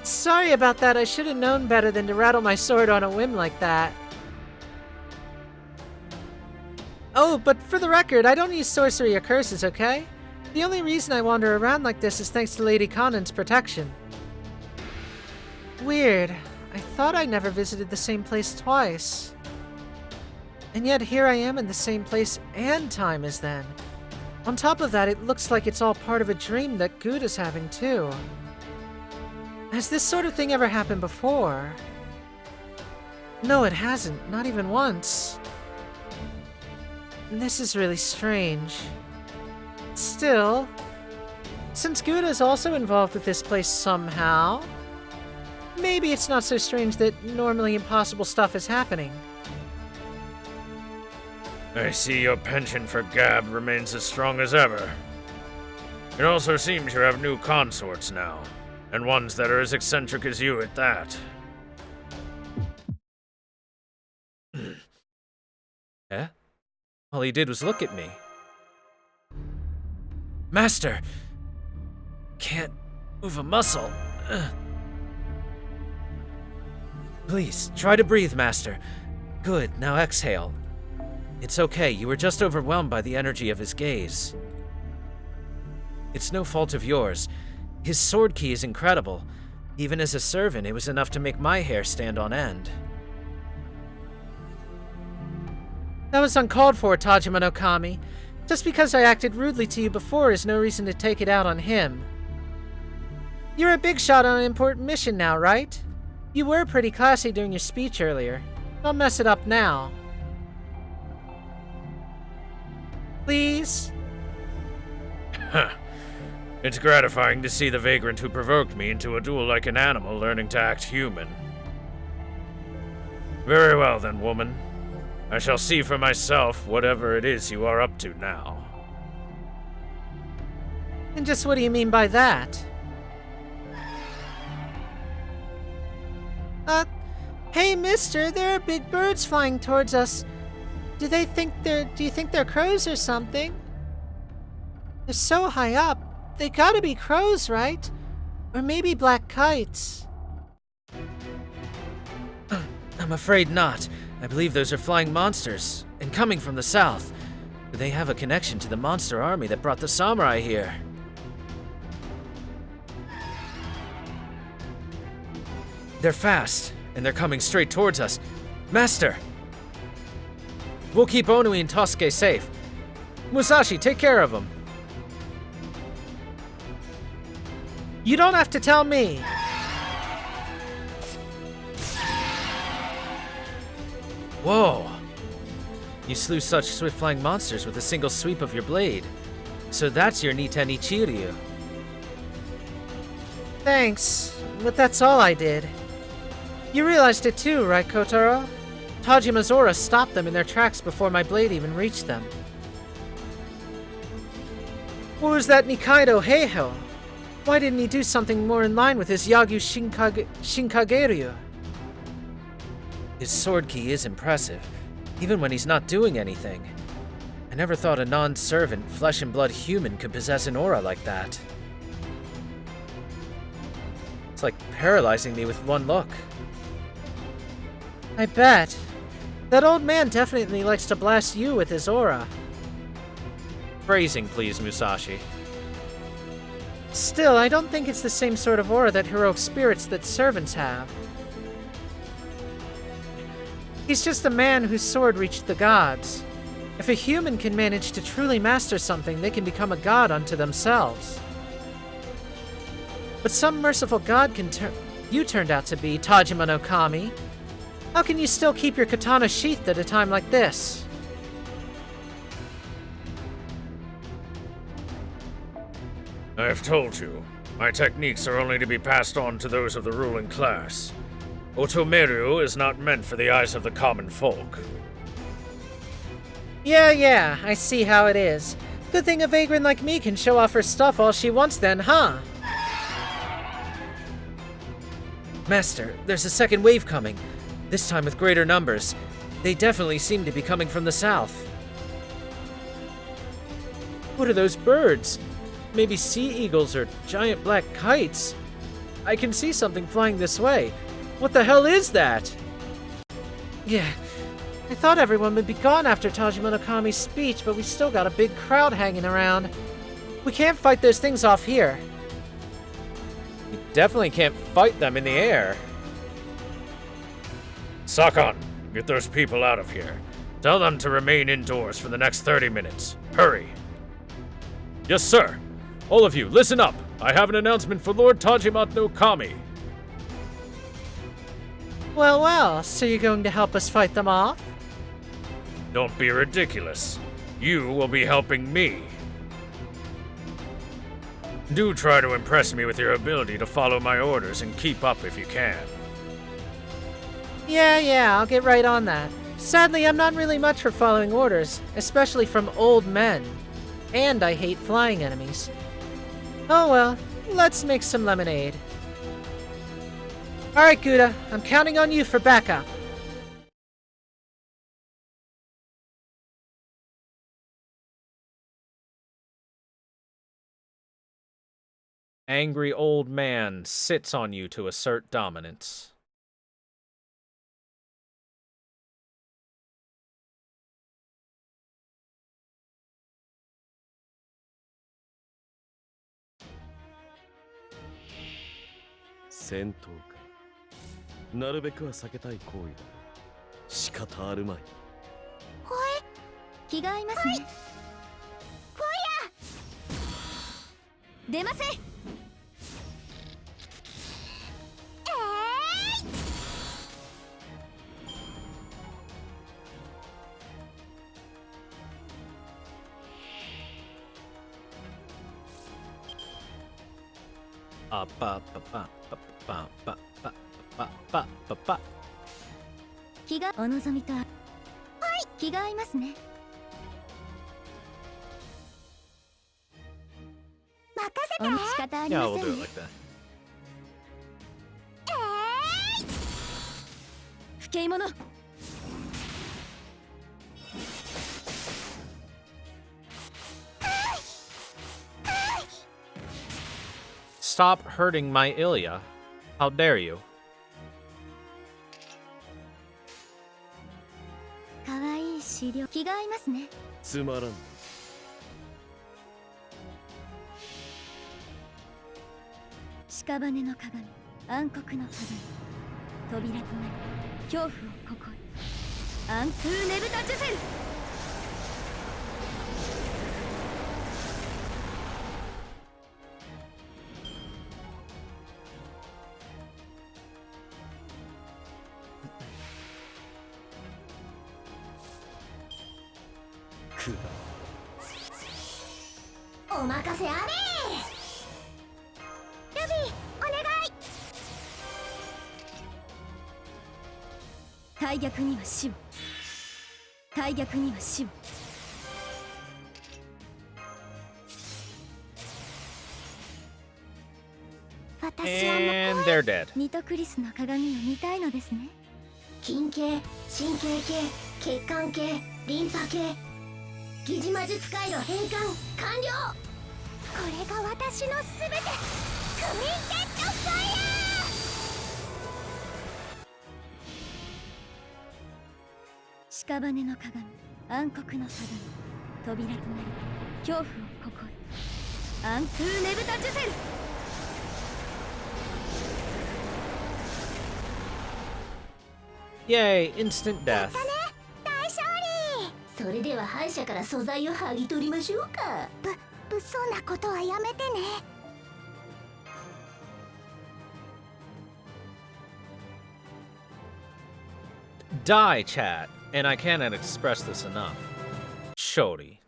Sorry about that, I should have known better than to rattle my sword on a whim like that. Oh, but for the record, I don't use sorcery or curses, okay? The only reason I wander around like this is thanks to Lady Conan's protection. Weird. I thought I never visited the same place twice. And yet here I am in the same place and time as then. On top of that, it looks like it's all part of a dream that Guda's having too. Has this sort of thing ever happened before? No, it hasn't. Not even once. This is really strange. Still, since Guda's also involved with this place somehow, maybe it's not so strange that normally impossible stuff is happening. I see your penchant for gab remains as strong as ever. It also seems you have new consorts now, and ones that are as eccentric as you at that. Eh? All he did was look at me. Master! Can't move a muscle. Please, try to breathe, Master. Good, now exhale. It's okay, you were just overwhelmed by the energy of his gaze. It's no fault of yours. His sword key is incredible. Even as a servant, it was enough to make my hair stand on end. That was uncalled for, Tajima no Kami. Just because I acted rudely to you before is no reason to take it out on him. You're a big shot on an important mission now, right? You were pretty classy during your speech earlier. Don't mess it up now. Please? It's gratifying to see the vagrant who provoked me into a duel like an animal learning to act human. Very well then, woman. I shall see for myself whatever it is you are up to now. And just what do you mean by that? Hey mister, there are big birds flying towards us. Do you think they're crows or something? They're so high up. They gotta be crows, right? Or maybe black kites. I'm afraid not. I believe those are flying monsters, and coming from the south. They have a connection to the monster army that brought the samurai here. They're fast, and they're coming straight towards us. Master! We'll keep Onui and Tosuke safe. Musashi, take care of them. You don't have to tell me. Whoa! You slew such swift-flying monsters with a single sweep of your blade. So that's your Nita Nichiryu. Thanks, but that's all I did. You realized it too, right, Kotaro? Tajima's aura stopped them in their tracks before my blade even reached them. What was that Nikaido Heiho? Why didn't he do something more in line with his Yagyu Shinkageryu? His sword ki is impressive, even when he's not doing anything. I never thought a non-servant, flesh-and-blood human could possess an aura like that. It's like paralyzing me with one look. I bet. That old man definitely likes to blast you with his aura. Phrasing, please, Musashi. Still, I don't think it's the same sort of aura that heroic spirits that servants have. He's just a man whose sword reached the gods. If a human can manage to truly master something, they can become a god unto themselves. But some merciful god you turned out to be, Tajima no Kami. How can you still keep your katana sheathed at a time like this? I've told you, my techniques are only to be passed on to those of the ruling class. Otomeru is not meant for the eyes of the common folk. Yeah, I see how it is. Good thing a vagrant like me can show off her stuff all she wants then, huh? Master, there's a second wave coming. This time with greater numbers. They definitely seem to be coming from the south. What are those birds? Maybe sea eagles or giant black kites? I can see something flying this way. What the hell is that? Yeah, I thought everyone would be gone after Tajima no Kami's speech, but we still got a big crowd hanging around. We can't fight those things off here. You definitely can't fight them in the air. Sakan, get those people out of here. Tell them to remain indoors for the next 30 minutes. Hurry. Yes, sir. All of you, listen up. I have an announcement for Lord Tajima no Kami. Well, so you're going to help us fight them off? Don't be ridiculous. You will be helping me. Do try to impress me with your ability to follow my orders and keep up if you can. Yeah, I'll get right on that. Sadly, I'm not really much for following orders, especially from old men. And I hate flying enemies. Oh well, let's make some lemonade. Alright, Gouda, I'm counting on you for backup. Angry old man sits on you to assert dominance. Sentouか。なるべくは避けたい行為だ。仕方あるまい。気が合いますね。出ません。気がお望みと。はい、気が合いますね。任せて。仕方ありま Yeah, せ we'll ん do it ね。 like that. 不敬者。stop hurting my Ilya. How dare you? かわいい資料気が合いますね。つまらん。屍の鏡、暗黒の鏡、扉となり恐怖をここへ。暗空ねぶたジュセル。くだ。お任せあれ。ルビー、お願い。大逆には死を。大逆には死を。私は And they're dead. ニトクリスの鏡を見たいのですね。筋系、神経系、血管系、リンパ系、疑似魔術回路変換完了。これが私のすべて。クミンテッドファイヤー。屍の鏡、暗黒の鏡、扉となり恐怖をここへ。暗空ねぶたジュセル。Yay, instant death. 大勝利。それでは敗者から素材を剥ぎ取りましょうか。物騒なことはやめてね。Die, chat. And I cannot express this enough. Shorty.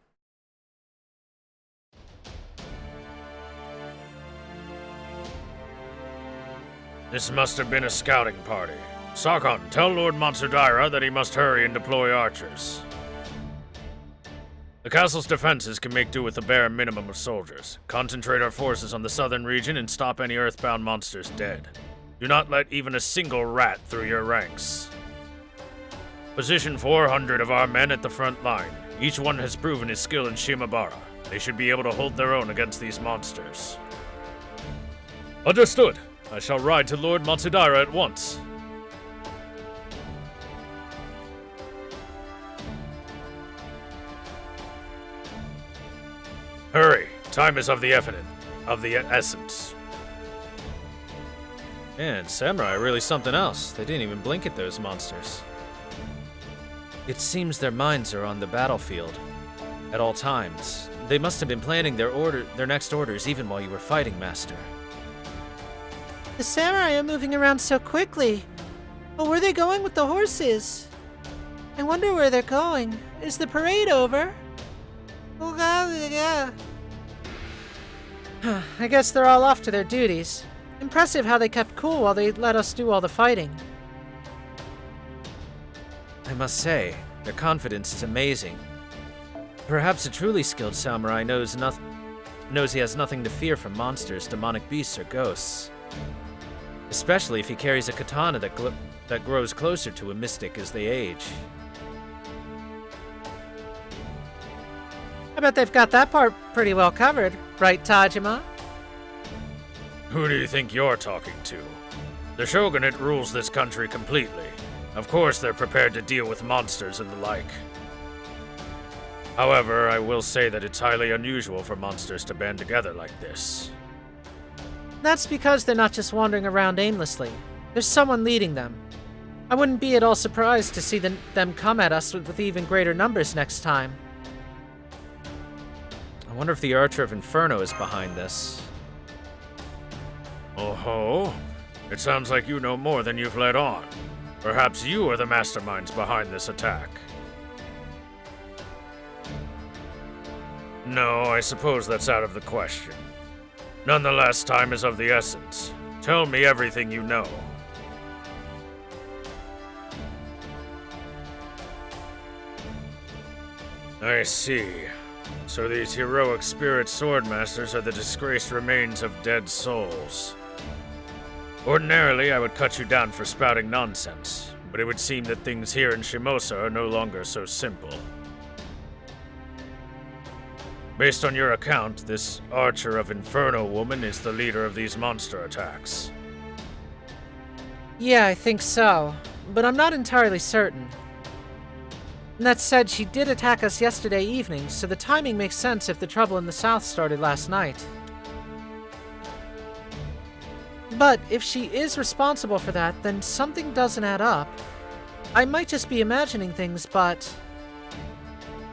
This must have been a scouting party. Sarkon, tell Lord Matsudaira that he must hurry and deploy archers. The castle's defenses can make do with the bare minimum of soldiers. Concentrate our forces on the southern region and stop any earthbound monsters dead. Do not let even a single rat through your ranks. Position 400 of our men at the front line. Each one has proven his skill in Shimabara. They should be able to hold their own against these monsters. Understood. I shall ride to Lord Matsudaira at once. Hurry! Time is of the essence. Man, samurai are really something else. They didn't even blink at those monsters. It seems their minds are on the battlefield at all times. They must have been planning their next orders even while you were fighting, Master. The samurai are moving around so quickly. But where are they going with the horses? I wonder where they're going. Is the parade over? Oh god, yeah. I guess they're all off to their duties. Impressive how they kept cool while they let us do all the fighting. I must say, their confidence is amazing. Perhaps a truly skilled samurai knows he has nothing to fear from monsters, demonic beasts, or ghosts. Especially if he carries a katana that grows closer to a mystic as they age. I bet they've got that part pretty well covered, right, Tajima? Who do you think you're talking to? The shogunate rules this country completely. Of course they're prepared to deal with monsters and the like. However, I will say that it's highly unusual for monsters to band together like this. That's because they're not just wandering around aimlessly. There's someone leading them. I wouldn't be at all surprised to see them come at us with even greater numbers next time. I wonder if the Archer of Inferno is behind this. Oh-ho? It sounds like you know more than you've let on. Perhaps you are the masterminds behind this attack. No, I suppose that's out of the question. Nonetheless, time is of the essence. Tell me everything you know. I see. So these heroic spirit swordmasters are the disgraced remains of dead souls. Ordinarily, I would cut you down for spouting nonsense, but it would seem that things here in Shimousa are no longer so simple. Based on your account, this Archer of Inferno woman is the leader of these monster attacks. Yeah, I think so, but I'm not entirely certain. And that said, she did attack us yesterday evening, so the timing makes sense if the trouble in the south started last night. But if she is responsible for that, then something doesn't add up. I might just be imagining things, but...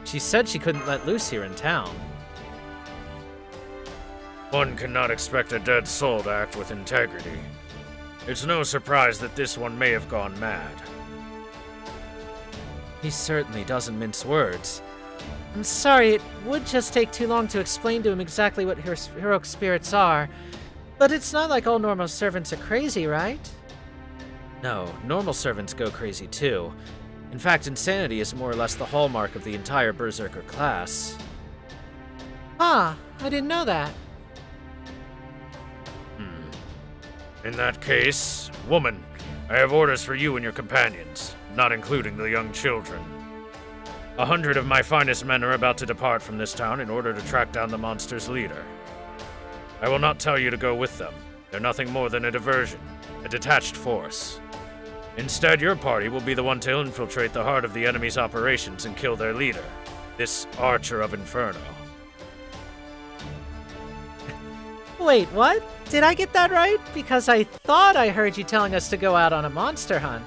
She said she couldn't let loose here in town. One cannot expect a dead soul to act with integrity. It's no surprise that this one may have gone mad. He certainly doesn't mince words. I'm sorry, it would just take too long to explain to him exactly what heroic spirits are. But it's not like all normal servants are crazy, right? No, normal servants go crazy too. In fact, insanity is more or less the hallmark of the entire Berserker class. Huh, I didn't know that. In that case, woman, I have orders for you and your companions, not including the young children. 100 of my finest men are about to depart from this town in order to track down the monster's leader. I will not tell you to go with them. They're nothing more than a diversion, a detached force. Instead, your party will be the one to infiltrate the heart of the enemy's operations and kill their leader, this Archer of Inferno. Wait, what? Did I get that right? Because I thought I heard you telling us to go out on a monster hunt.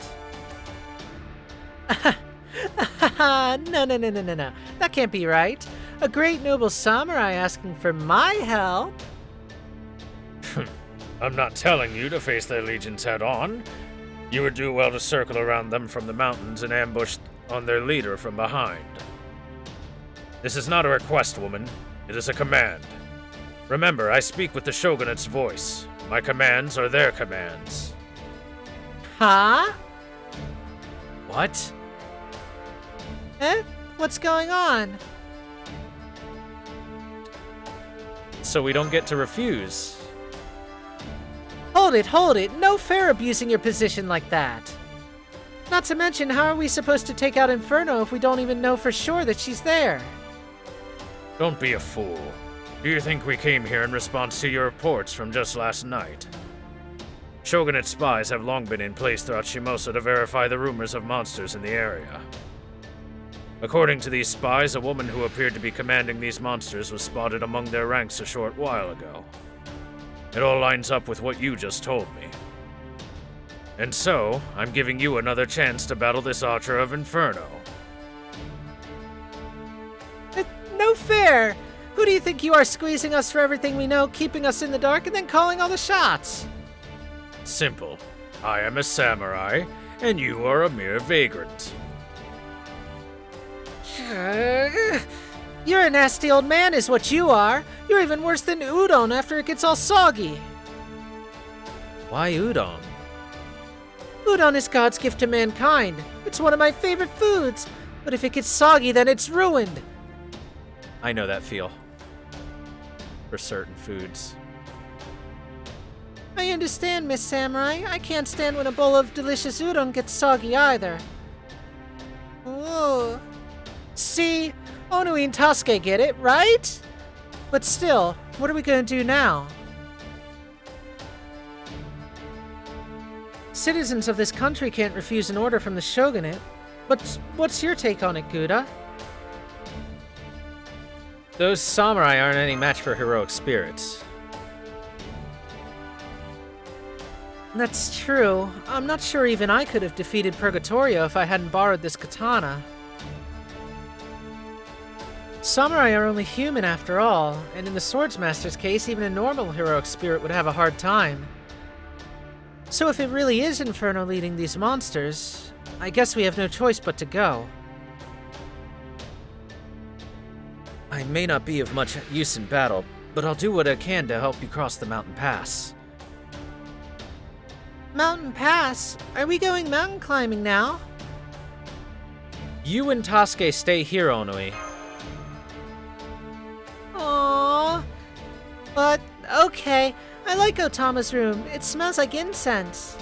No. That can't be right. A great noble samurai asking for my help. I'm not telling you to face their legions head on. You would do well to circle around them from the mountains and ambush on their leader from behind. This is not a request, woman. It is a command. Remember, I speak with the Shogunate's voice. My commands are their commands. Huh? What? Eh? What's going on? So we don't get to refuse. Hold it. No fair abusing your position like that. Not to mention, how are we supposed to take out Inferno if we don't even know for sure that she's there? Don't be a fool. Do you think we came here in response to your reports from just last night? Shogunate spies have long been in place throughout Shimousa to verify the rumors of monsters in the area. According to these spies, a woman who appeared to be commanding these monsters was spotted among their ranks a short while ago. It all lines up with what you just told me. And so, I'm giving you another chance to battle this Archer of Inferno. No fair! Who do you think you are, squeezing us for everything we know, keeping us in the dark, and then calling all the shots? Simple. I am a samurai, and you are a mere vagrant. You're a nasty old man is what you are. You're even worse than udon after it gets all soggy. Why udon? Udon is God's gift to mankind. It's one of my favorite foods. But if it gets soggy, then it's ruined. I know that feel. For certain foods. I understand, Miss Samurai. I can't stand when a bowl of delicious udon gets soggy either. Ooh. See? Onui and Tasuke get it, right? But still, what are we gonna do now? Citizens of this country can't refuse an order from the Shogunate. But what's your take on it, Gouda? Those samurai aren't any match for heroic spirits. That's true. I'm not sure even I could have defeated Purgatorio if I hadn't borrowed this katana. Samurai are only human after all, and in the Swordsmaster's case, even a normal heroic spirit would have a hard time. So if it really is Inferno leading these monsters, I guess we have no choice but to go. I may not be of much use in battle, but I'll do what I can to help you cross the mountain pass. Mountain Pass? Are we going mountain climbing now? You and Tasuke stay here, Onui. Aww. But, okay. I like Otama's room. It smells like incense.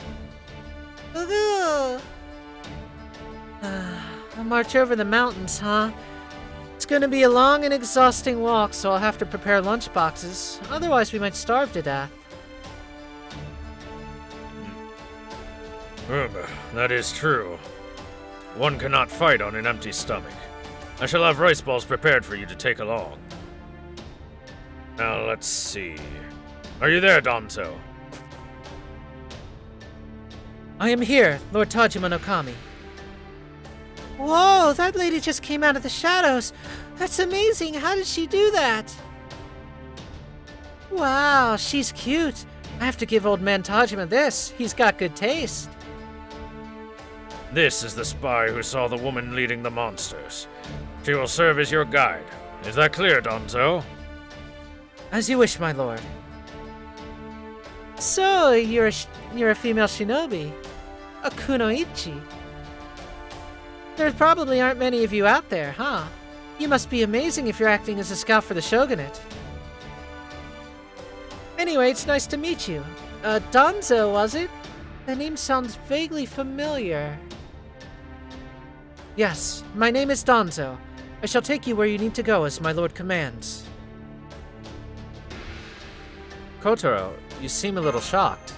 Ooh. A march over the mountains, huh? It's gonna be a long and exhausting walk, so I'll have to prepare lunch boxes. Otherwise, we might starve to death. That is true. One cannot fight on an empty stomach. I shall have rice balls prepared for you to take along. Now, let's see. Are you there, Danzo? I am here, Lord Tajima no Kami. Whoa, that lady just came out of the shadows. That's amazing. How did she do that? Wow, she's cute. I have to give old man Tajima this. He's got good taste. This is the spy who saw the woman leading the monsters. She will serve as your guide. Is that clear, Danzo? As you wish, my lord. So, you're a female shinobi. A kunoichi. There probably aren't many of you out there, huh? You must be amazing if you're acting as a scout for the shogunate. Anyway, it's nice to meet you. Danzo, was it? The name sounds vaguely familiar. Yes, my name is Danzo. I shall take you where you need to go as my lord commands. Kotaro, you seem a little shocked.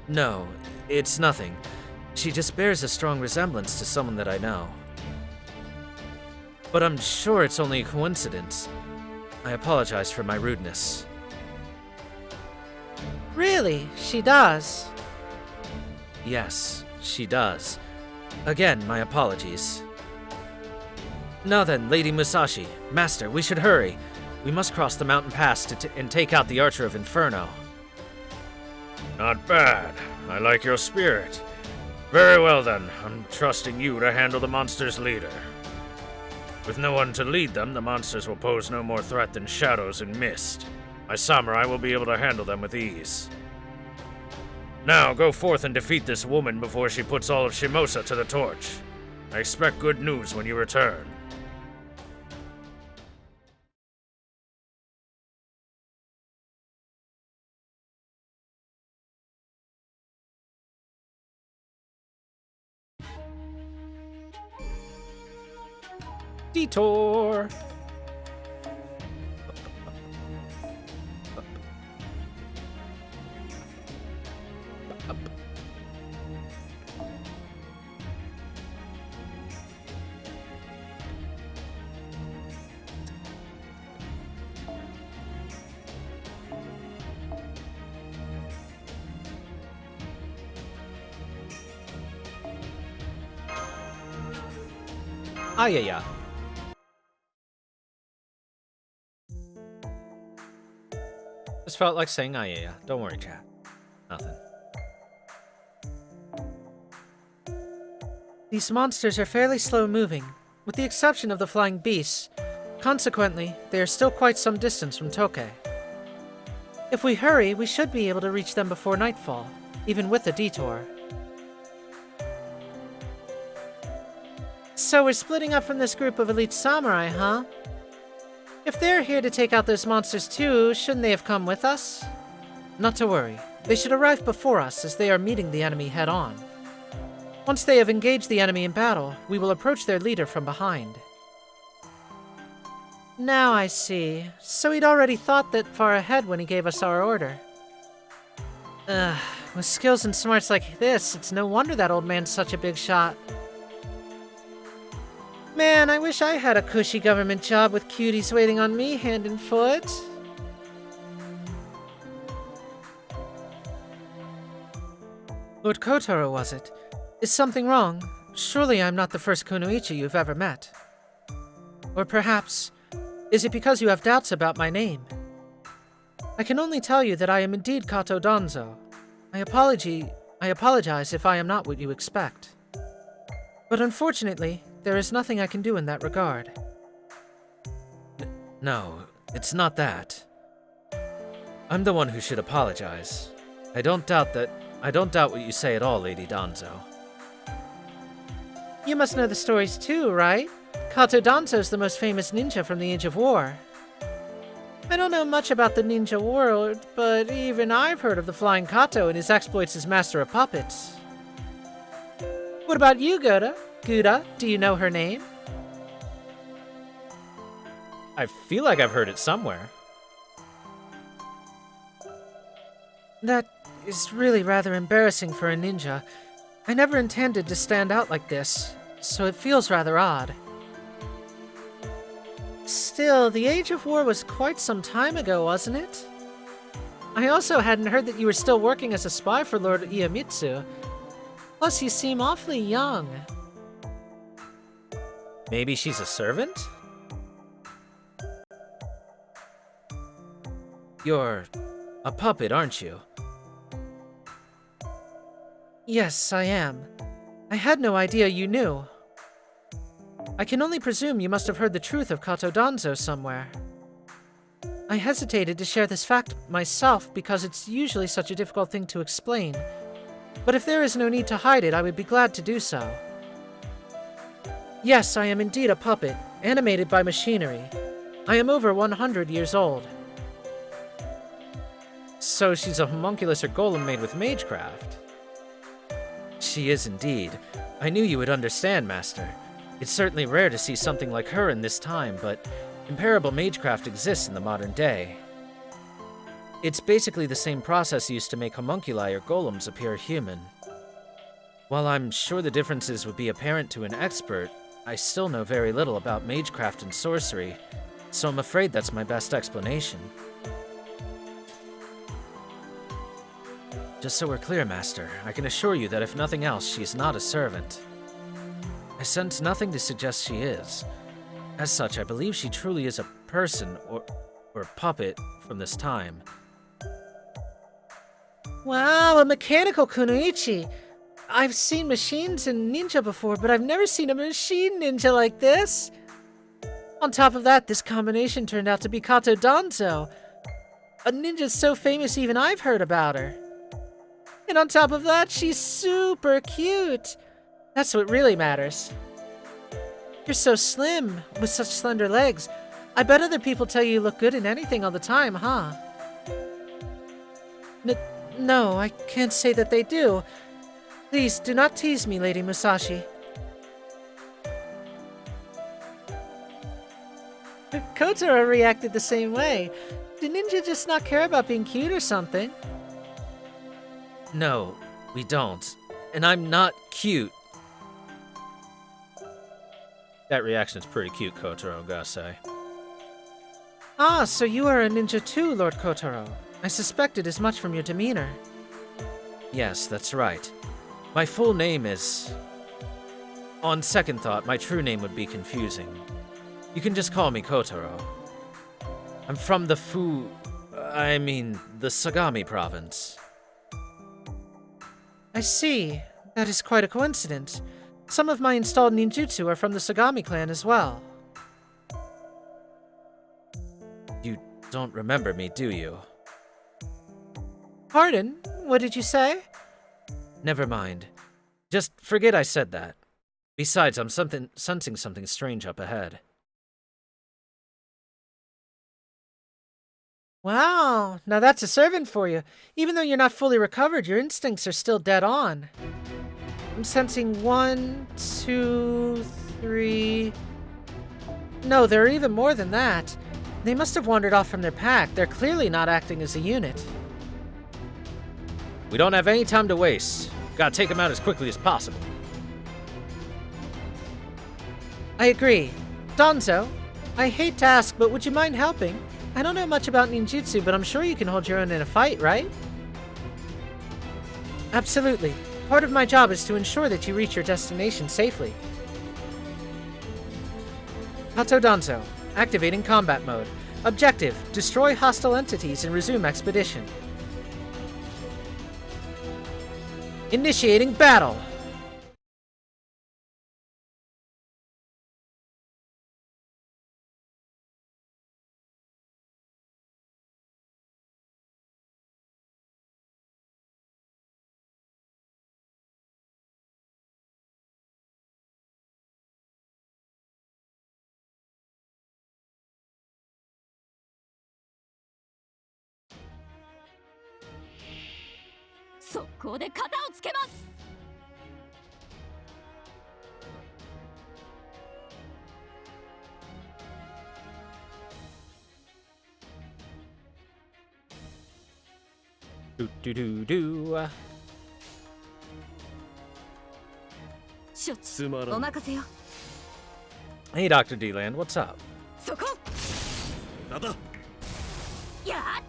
No, it's nothing. She just bears a strong resemblance to someone that I know. But I'm sure it's only a coincidence. I apologize for my rudeness. Really? She does? Yes, she does. Again, my apologies. Now then, Lady Musashi, Master, we should hurry. We must cross the mountain pass and take out the Archer of Inferno. Not bad. I like your spirit. Very well then, I'm trusting you to handle the monster's leader. With no one to lead them, the monsters will pose no more threat than shadows and mist. My samurai will be able to handle them with ease. Now, go forth and defeat this woman before she puts all of Shimousa to the torch. I expect good news when you return. Detour! Ayaya. Just felt like saying ayaya. Don't worry, chat. Nothing. These monsters are fairly slow moving, with the exception of the flying beasts. Consequently, they are still quite some distance from Tokei. If we hurry, we should be able to reach them before nightfall, even with a detour. So we're splitting up from this group of elite samurai, huh? If they're here to take out those monsters too, shouldn't they have come with us? Not to worry. They should arrive before us, as they are meeting the enemy head-on. Once they have engaged the enemy in battle, we will approach their leader from behind. Now I see. So he'd already thought that far ahead when he gave us our order. With skills and smarts like this, it's no wonder that old man's such a big shot. Man, I wish I had a cushy government job with cuties waiting on me hand and foot. Lord Kotaro, was it? Is something wrong? Surely I'm not the first kunoichi you've ever met. Or perhaps, is it because you have doubts about my name? I can only tell you that I am indeed Kato Danzo. I apologize if I am not what you expect. But unfortunately, there is nothing I can do in that regard. No, it's not that. I'm the one who should apologize. I don't doubt what you say at all, Lady Danzo. You must know the stories too, right? Kato Danzo's the most famous ninja from the Age of War. I don't know much about the ninja world, but even I've heard of the Flying Kato and his exploits as master of puppets. What about you, Gouda? Do you know her name? I feel like I've heard it somewhere. That is really rather embarrassing for a ninja. I never intended to stand out like this, so it feels rather odd. Still, the Age of War was quite some time ago, wasn't it? I also hadn't heard that you were still working as a spy for Lord Iemitsu. Plus, you seem awfully young. Maybe she's a servant? You're a puppet, aren't you? Yes, I am. I had no idea you knew. I can only presume you must have heard the truth of Kato Danzo somewhere. I hesitated to share this fact myself because it's usually such a difficult thing to explain. But if there is no need to hide it, I would be glad to do so. Yes, I am indeed a puppet, animated by machinery. I am over 100 years old. So she's a homunculus or golem made with magecraft. She is indeed. I knew you would understand, Master. It's certainly rare to see something like her in this time, but comparable magecraft exists in the modern day. It's basically the same process used to make homunculi or golems appear human. While I'm sure the differences would be apparent to an expert, I still know very little about magecraft and sorcery, so I'm afraid that's my best explanation. Just so we're clear, Master, I can assure you that if nothing else, she's not a servant. I sense nothing to suggest she is. As such, I believe she truly is a person or puppet from this time. Wow, a mechanical kunoichi! I've seen machines in ninja before, but I've never seen a machine ninja like this! On top of that, this combination turned out to be Kato Danzo. A ninja so famous even I've heard about her. And on top of that, she's super cute! That's what really matters. You're so slim, with such slender legs. I bet other people tell you look good in anything all the time, huh? No, I can't say that they do. Please, do not tease me, Lady Musashi. Kotaro reacted the same way. Did ninja just not care about being cute or something? No, we don't. And I'm not cute. That reaction is pretty cute, Kotaro, gotta say. Ah, so you are a ninja too, Lord Kotaro. I suspected as much from your demeanor. Yes, that's right. My full name is... On second thought, my true name would be confusing. You can just call me Kotaro. I'm from the the Sagami province. I see. That is quite a coincidence. Some of my installed ninjutsu are from the Sagami clan as well. You don't remember me, do you? Pardon? What did you say? Never mind. Just forget I said that. Besides, I'm sensing something strange up ahead. Wow, now that's a servant for you. Even though you're not fully recovered, your instincts are still dead on. I'm sensing 1, 2, 3... No, there are even more than that. They must have wandered off from their pack. They're clearly not acting as a unit. We don't have any time to waste. Gotta take them out as quickly as possible. I agree. Danzo, I hate to ask, but would you mind helping? I don't know much about ninjutsu, but I'm sure you can hold your own in a fight, right? Absolutely. Part of my job is to ensure that you reach your destination safely. Kato Danzo, activating combat mode. Objective, destroy hostile entities and resume expedition. Initiating battle! Do do do do. 処置つまらんお任せよ Hey, Dr. D-Land, what's up? そこだだやっ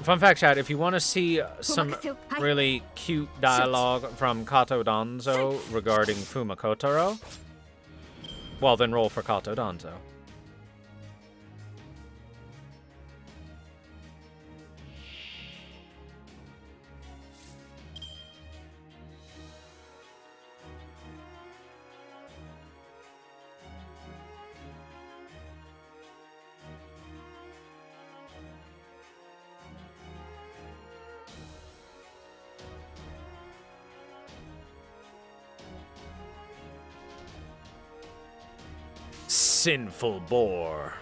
Fun fact, chat, if you want to see some really cute dialogue from Kato Danzo regarding Fuma Kotaro, well, then roll for Kato Danzo. Sinful boar.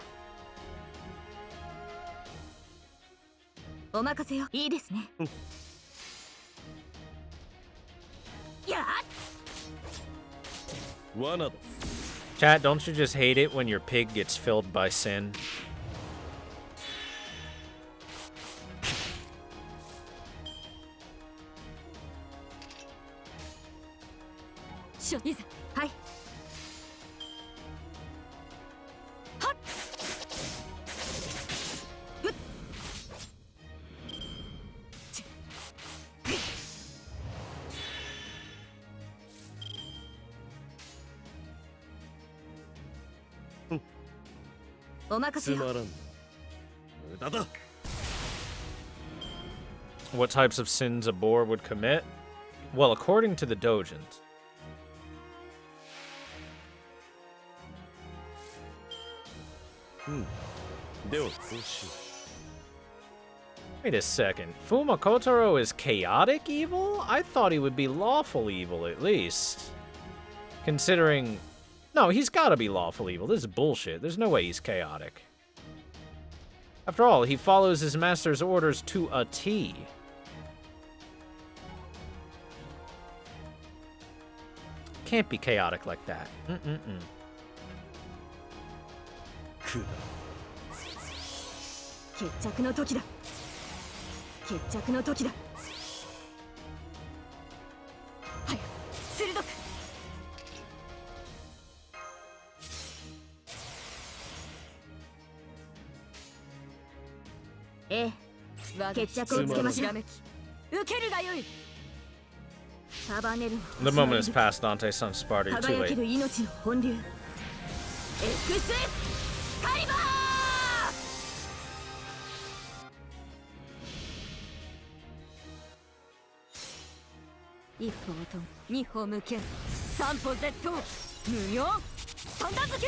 お任せよいいですねやっ罠だ Chat, don't you just hate it when your pig gets filled by sin? しょいざはいはっふっちお任せよつまらん無駄だ What types of sins a boar would commit? Well, according to the Dojins. Wait a second. Fuma Kotaro is chaotic evil? I thought he would be lawful evil, at least. Considering... No, he's gotta be lawful evil. This is bullshit. There's no way he's chaotic. After all, he follows his master's orders to a T. Can't be chaotic like that. Mm-mm-mm. 決着の時だ決着の時だはい鋭くええ決着をつけましょう受けるがよい束ねる The moment has passed, Dante-san Sparta. You're too 輝け late. る命の本流エクスカリバー一歩をと二歩向け三歩絶倒無用三段突き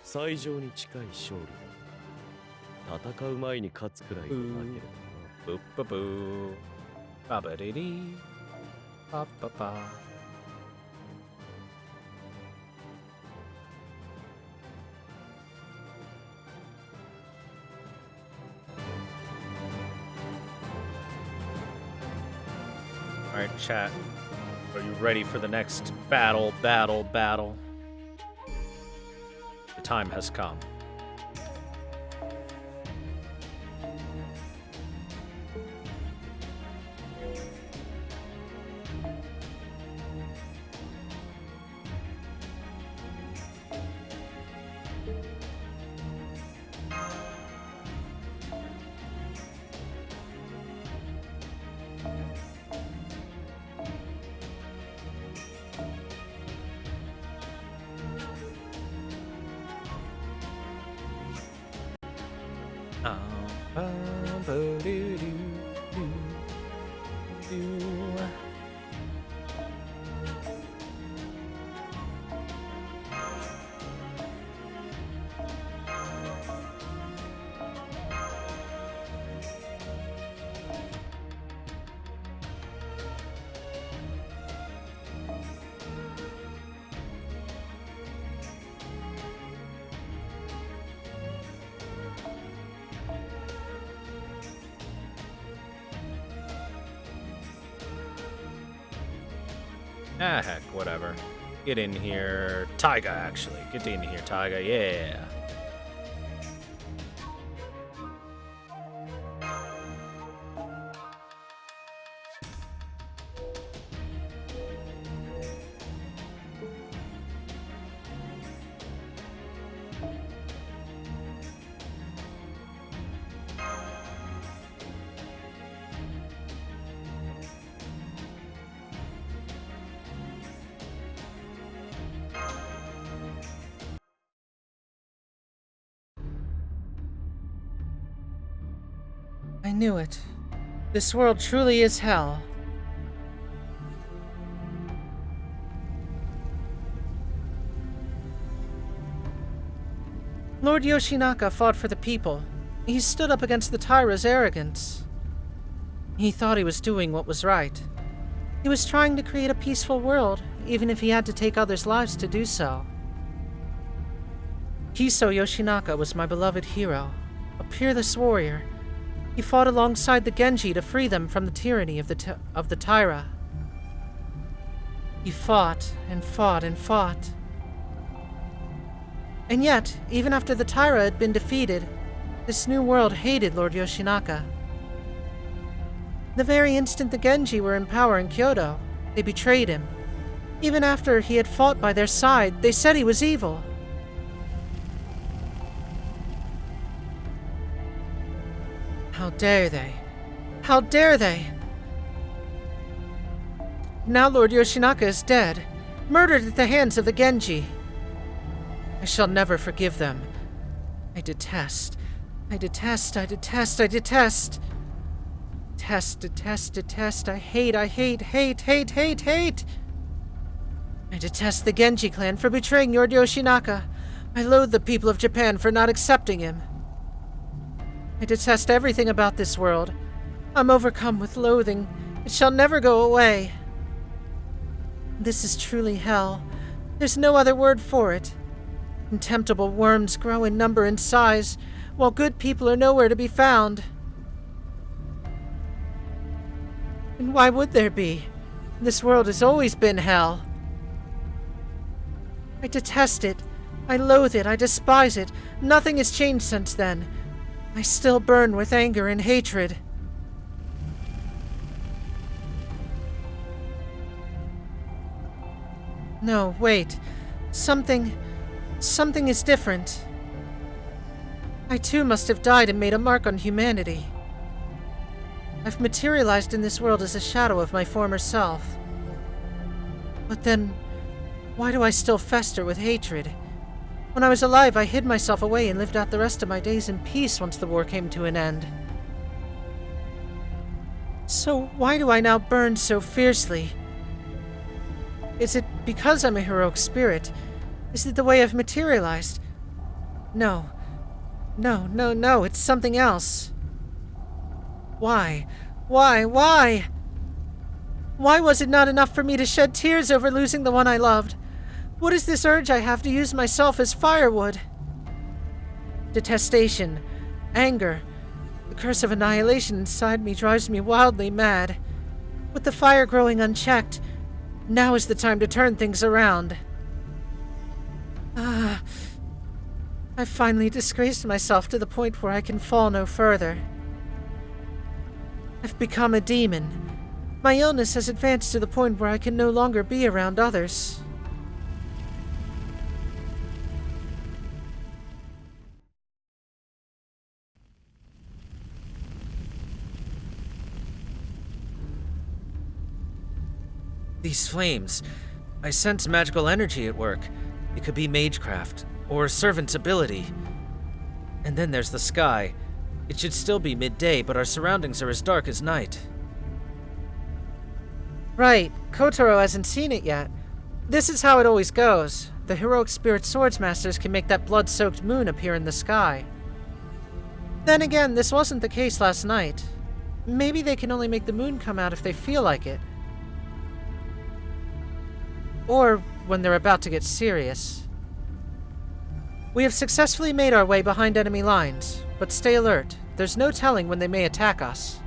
最上に近い勝利だ戦う前に勝つくらいでなけれ Boop ba boo. Ba ba dee dee. Ba ba ba. Alright, chat. Are you ready for the next battle? The time has come. Ah, heck, whatever. Get in here. Taiga, actually. Get in here, Taiga. Yeah. I knew it. This world truly is hell. Lord Yoshinaka fought for the people. He stood up against the Taira's arrogance. He thought he was doing what was right. He was trying to create a peaceful world, even if he had to take others' lives to do so. Hiso Yoshinaka was my beloved hero, a peerless warrior. He fought alongside the Genji to free them from the tyranny of the Taira. He fought and fought and fought. And yet, even after the Taira had been defeated, this new world hated Lord Yoshinaka. The very instant the Genji were in power in Kyoto, they betrayed him. Even after he had fought by their side, they said he was evil. How dare they? How dare they? Now Lord Yoshinaka is dead, murdered at the hands of the Genji. I shall never forgive them. I detest. I detest. I detest. I detest. Detest, detest, detest. I hate, hate, hate, hate. I detest the Genji clan for betraying Lord Yoshinaka. I loathe the people of Japan for not accepting him. I detest everything about this world. I'm overcome with loathing. It shall never go away. This is truly hell. There's no other word for it. Contemptible worms grow in number and size, while good people are nowhere to be found. And why would there be? This world has always been hell. I detest it. I loathe it. I despise it. Nothing has changed since then. I still burn with anger and hatred. No, wait. Something is different. I too must have died and made a mark on humanity. I've materialized in this world as a shadow of my former self. But then, why do I still fester with hatred? When I was alive, I hid myself away and lived out the rest of my days in peace once the war came to an end. So why do I now burn so fiercely? Is it because I'm a heroic spirit? Is it the way I've materialized? No. No, it's something else. Why? Why was it not enough for me to shed tears over losing the one I loved? What is this urge I have to use myself as firewood? Detestation, anger, the curse of annihilation inside me drives me wildly mad. With the fire growing unchecked, now is the time to turn things around. I've finally disgraced myself to the point where I can fall no further. I've become a demon. My illness has advanced to the point where I can no longer be around others. These flames. I sense magical energy at work. It could be magecraft, or servant's ability. And then there's the sky. It should still be midday, but our surroundings are as dark as night. Right, Kotaro hasn't seen it yet. This is how it always goes. The heroic spirit swordsmasters can make that blood-soaked moon appear in the sky. Then again, this wasn't the case last night. Maybe they can only make the moon come out if they feel like it. Or when they're about to get serious. We have successfully made our way behind enemy lines, but stay alert. There's no telling when they may attack us.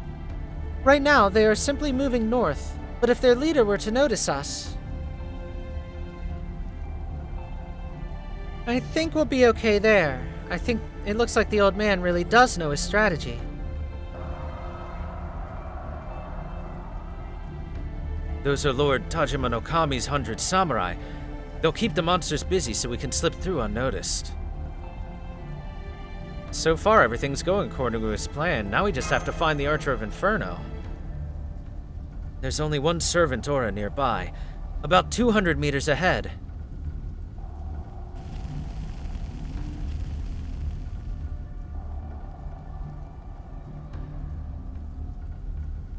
Right now, they are simply moving north, but if their leader were to notice us, I think we'll be okay there. I think it looks like the old man really does know his strategy. Those are Lord Tajima no Kami's 100 samurai. They'll keep the monsters busy so we can slip through unnoticed. So far, everything's going according to his plan. Now we just have to find the Archer of Inferno. There's only one servant aura nearby, about 200 meters ahead.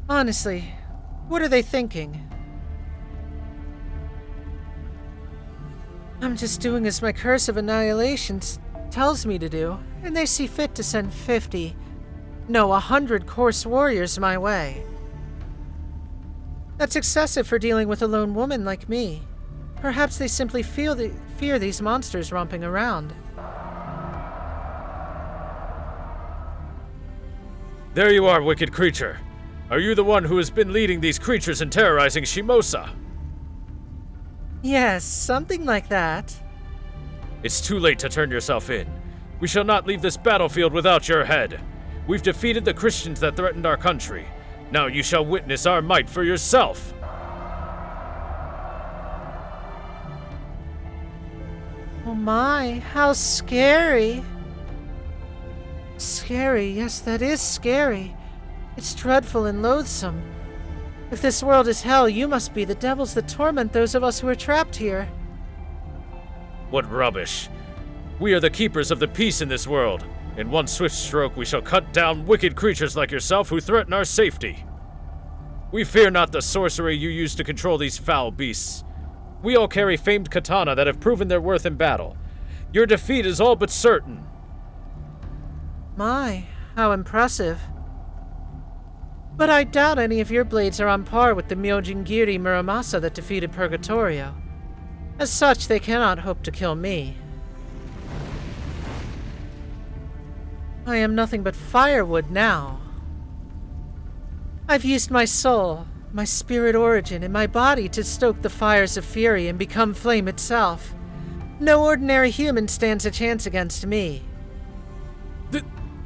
Honestly, what are they thinking? I'm just doing as my Curse of Annihilation tells me to do, and they see fit to send 100 coarse warriors my way. That's excessive for dealing with a lone woman like me. Perhaps they simply fear these monsters romping around. There you are, wicked creature. Are you the one who has been leading these creatures and terrorizing Shimousa? Yes, something like that. It's too late to turn yourself in. We shall not leave this battlefield without your head. We've defeated the Christians that threatened our country. Now you shall witness our might for yourself. Oh my, how scary. Scary, yes, that is scary. It's dreadful and loathsome. If this world is hell, you must be the devils that torment those of us who are trapped here. What rubbish. We are the keepers of the peace in this world. In one swift stroke we shall cut down wicked creatures like yourself who threaten our safety. We fear not the sorcery you use to control these foul beasts. We all carry famed katana that have proven their worth in battle. Your defeat is all but certain. My, how impressive. But I doubt any of your blades are on par with the Myojingiri Muramasa that defeated Purgatorio. As such, they cannot hope to kill me. I am nothing but firewood now. I've used my soul, my spirit origin, and my body to stoke the fires of fury and become flame itself. No ordinary human stands a chance against me.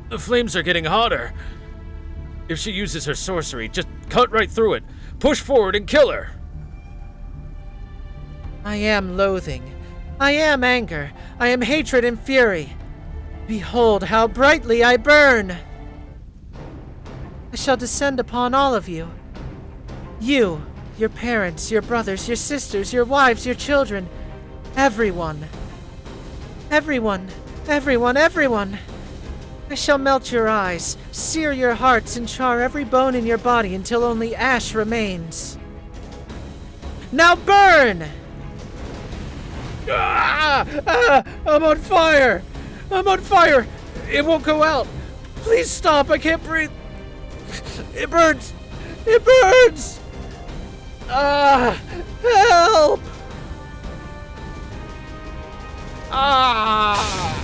The flames are getting hotter. If she uses her sorcery, just cut right through it. Push forward and kill her. I am loathing. I am anger. I am hatred and fury. Behold how brightly I burn! I shall descend upon all of you. You, your parents, your brothers, your sisters, your wives, your children. Everyone. Everyone. Everyone. Everyone. I shall melt your eyes, sear your hearts, and char every bone in your body until only ash remains. Now burn! I'm on fire! I'm on fire! It won't go out! Please stop, I can't breathe! It burns! It burns! Help! Ha!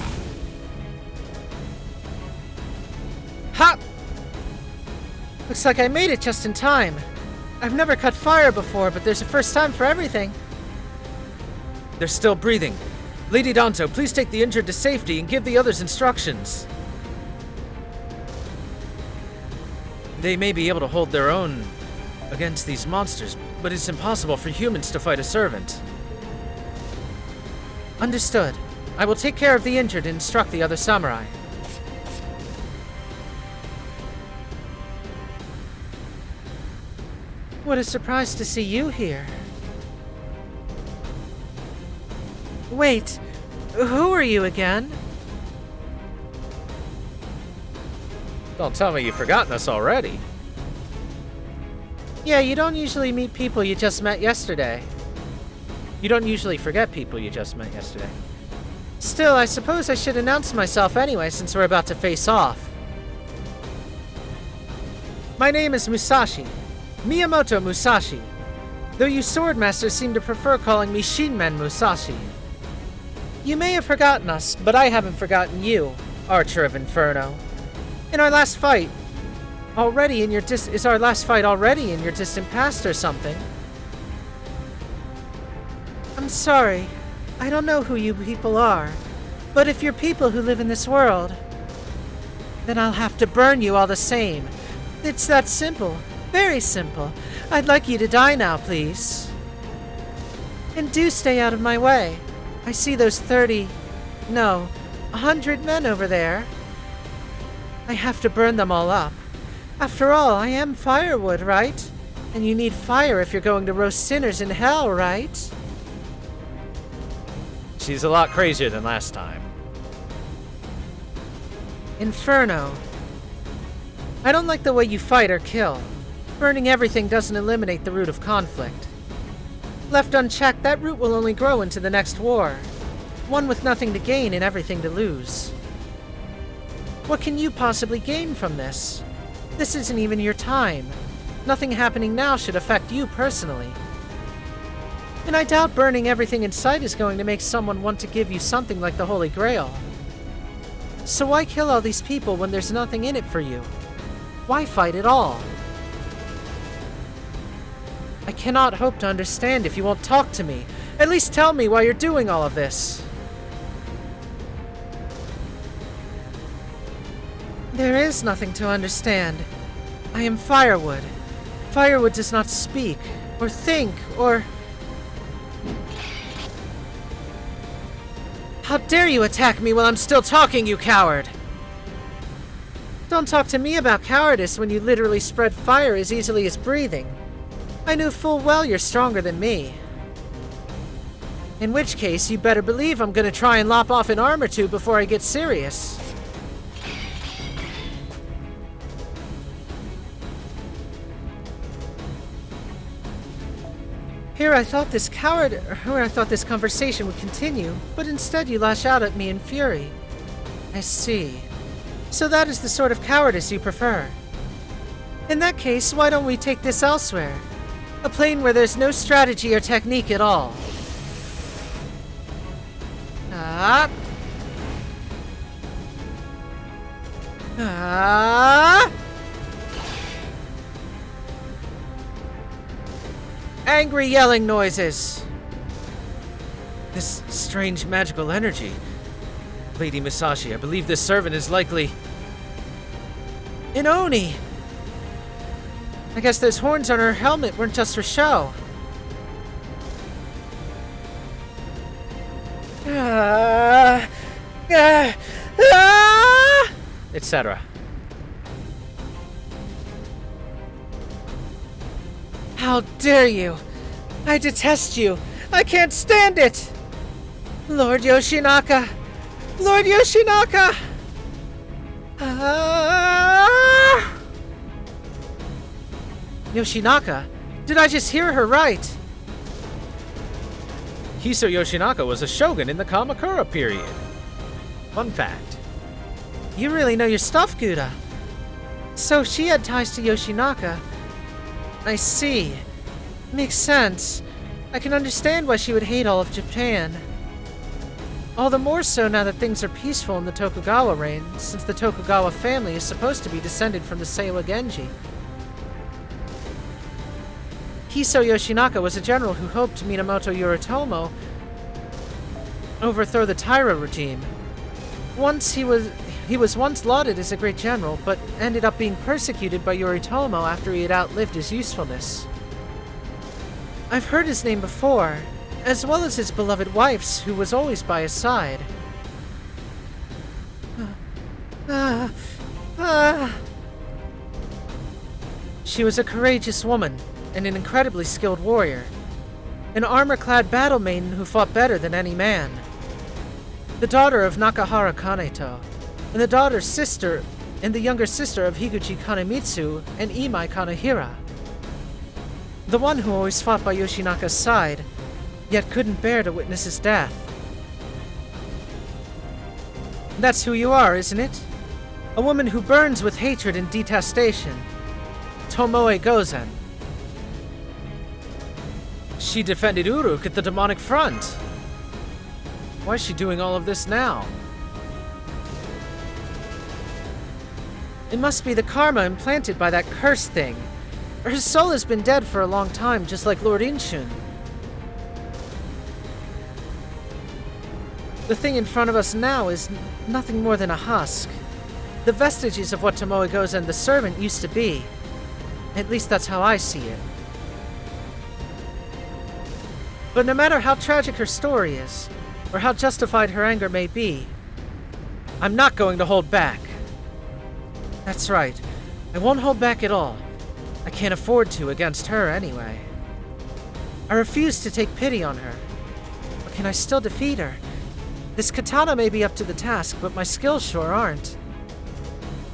Looks like I made it just in time. I've never cut fire before, but there's a first time for everything. They're still breathing. Lady Danto, please take the injured to safety and give the others instructions. They may be able to hold their own against these monsters, but it's impossible for humans to fight a servant. Understood. I will take care of the injured and instruct the other samurai. What a surprise to see you here. Wait, who are you again? Don't tell me you've forgotten us already. Yeah, you don't usually meet people you just met yesterday. You don't usually forget people you just met yesterday. Still, I suppose I should announce myself anyway since we're about to face off. My name is Musashi. Miyamoto Musashi. Though you swordmasters seem to prefer calling me Shinmen Musashi. You may have forgotten us, but I haven't forgotten you, Archer of Inferno. In our last fight, is our last fight already in your distant past or something? I'm sorry. I don't know who you people are. But if you're people who live in this world, then I'll have to burn you all the same. It's that simple. Very simple. I'd like you to die now, please. And do stay out of my way. I see those 100 men over there. I have to burn them all up. After all, I am firewood, right? And you need fire if you're going to roast sinners in hell, right? She's a lot crazier than last time. Inferno. I don't like the way you fight or kill. Burning everything doesn't eliminate the root of conflict. Left unchecked, that root will only grow into the next war. One with nothing to gain and everything to lose. What can you possibly gain from this? This isn't even your time. Nothing happening now should affect you personally. And I doubt burning everything in sight is going to make someone want to give you something like the Holy Grail. So why kill all these people when there's nothing in it for you? Why fight at all? I cannot hope to understand if you won't talk to me. At least tell me why you're doing all of this. There is nothing to understand. I am firewood. Firewood does not speak, or think, or... How dare you attack me while I'm still talking, you coward! Don't talk to me about cowardice when you literally spread fire as easily as breathing. I knew full well you're stronger than me. In which case, you better believe I'm gonna try and lop off an arm or two before I get serious. Here I thought this conversation would continue, but instead you lash out at me in fury. I see. So that is the sort of cowardice you prefer. In that case, why don't we take this elsewhere? A plane where there's no strategy or technique at all. Ah! Ah! Angry yelling noises. This strange magical energy. Lady Misashi, I believe this servant is likely... an Oni! I guess those horns on her helmet weren't just for show. Etc. How dare you! I detest you! I can't stand it! Lord Yoshinaka! Lord Yoshinaka! Yoshinaka? Did I just hear her right? Hiso Yoshinaka was a shogun in the Kamakura period. Fun fact. You really know your stuff, Guda. So she had ties to Yoshinaka. I see. Makes sense. I can understand why she would hate all of Japan. All the more so now that things are peaceful in the Tokugawa reign, since the Tokugawa family is supposed to be descended from the Seiwa Genji. Hiso Yoshinaka was a general who hoped Minamoto Yoritomo overthrow the Taira regime. He was once lauded as a great general, but ended up being persecuted by Yoritomo after he had outlived his usefulness. I've heard his name before, as well as his beloved wife's, who was always by his side. She was a courageous woman, and an incredibly skilled warrior. An armor-clad battle maiden who fought better than any man. The daughter of Nakahara Kaneto, and the younger sister of Higuchi Kanemitsu and Imai Kanehira. The one who always fought by Yoshinaka's side, yet couldn't bear to witness his death. That's who you are, isn't it? A woman who burns with hatred and detestation. Tomoe Gozen. She defended Uruk at the demonic front. Why is she doing all of this now? It must be the karma implanted by that cursed thing. Her soul has been dead for a long time, just like Lord Inshun. The thing in front of us now is nothing more than a husk. The vestiges of what Tomoe Gozen the servant used to be. At least that's how I see it. But no matter how tragic her story is, or how justified her anger may be, I'm not going to hold back. That's right, I won't hold back at all. I can't afford to against her anyway. I refuse to take pity on her. But can I still defeat her? This katana may be up to the task, but my skills sure aren't.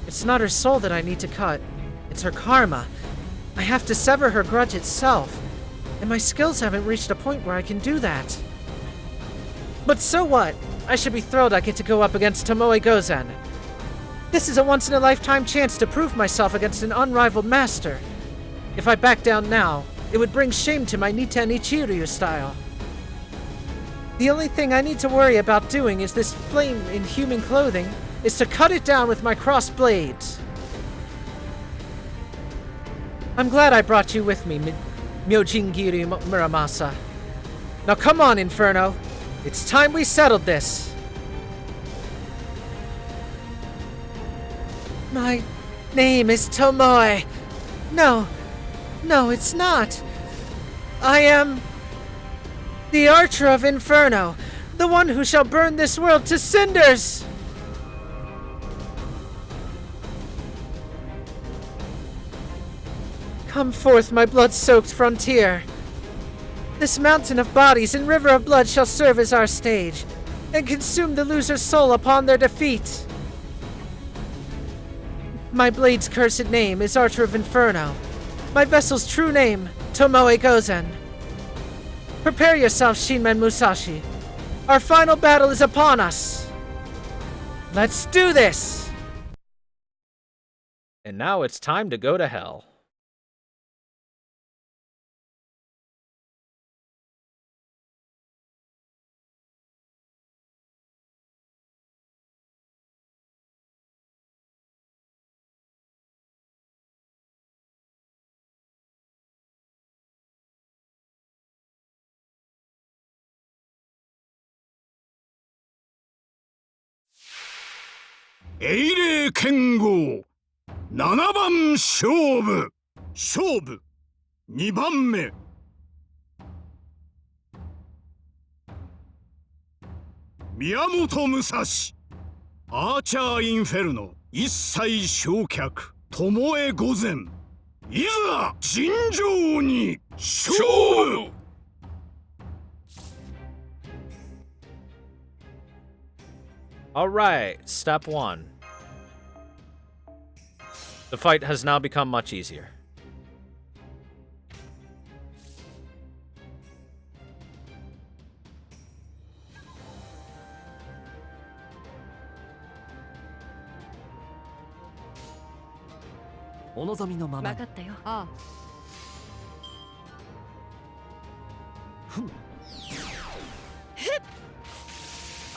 It's not her soul that I need to cut, it's her karma. I have to sever her grudge itself, and my skills haven't reached a point where I can do that. But so what? I should be thrilled I get to go up against Tomoe Gozen. This is a once-in-a-lifetime chance to prove myself against an unrivaled master. If I back down now, it would bring shame to my Niten Ichiryu style. The only thing I need to worry about doing is this flame in human clothing is to cut it down with my crossed blades. I'm glad I brought you with me, Myojingiri Muramasa. Now come on, Inferno. It's time we settled this. My name is Tomoe. No, it's not. I am the Archer of Inferno, the one who shall burn this world to cinders. Come forth, my blood-soaked frontier. This mountain of bodies and river of blood shall serve as our stage, and consume the loser's soul upon their defeat. My blade's cursed name is Archer of Inferno. My vessel's true name, Tomoe Gozen. Prepare yourself, Shinmen Musashi. Our final battle is upon us. Let's do this! And now it's time to go to hell.英霊剣豪7番勝負2番目宮本武蔵アーチャーインフェルノ一切焼却巴御前いざ尋常に勝負Alright, step 1. The fight has now become much easier.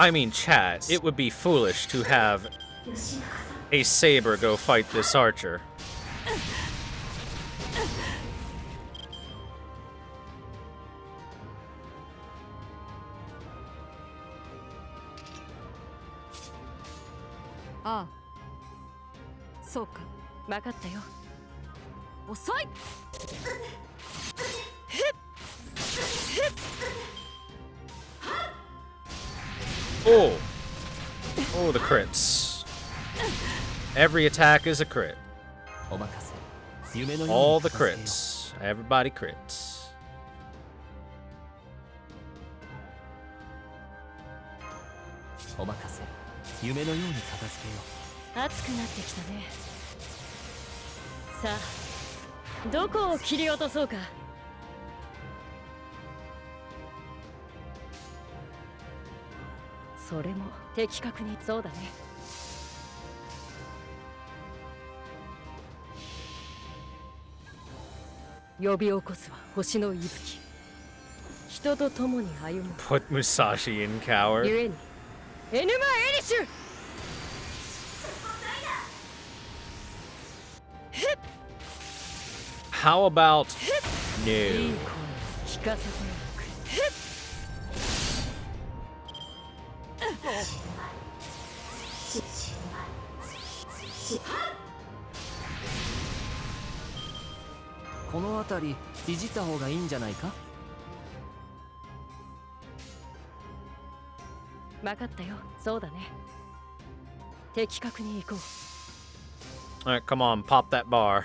I mean, chat, it would be foolish to have a saber go fight this archer. Oh, the crits. Every attack is a crit. All the crits. Everybody crits. Put Musashi in coward. How about no? この辺りいじった方がいいんじゃないか。分かったよ。そうだね。的確に行こう。Alright, come on, pop that bar.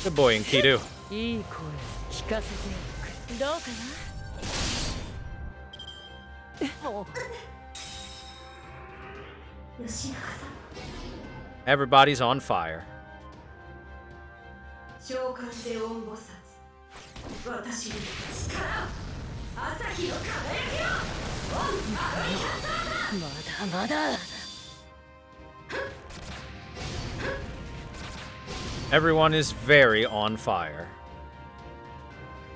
Good boy, Enkidu. いい声聞かせておく。どうかな。吉永さん Everybody's on fire. 召喚で恩菩薩私に力を朝日の輝きをまだまだ。Everyone is very on fire.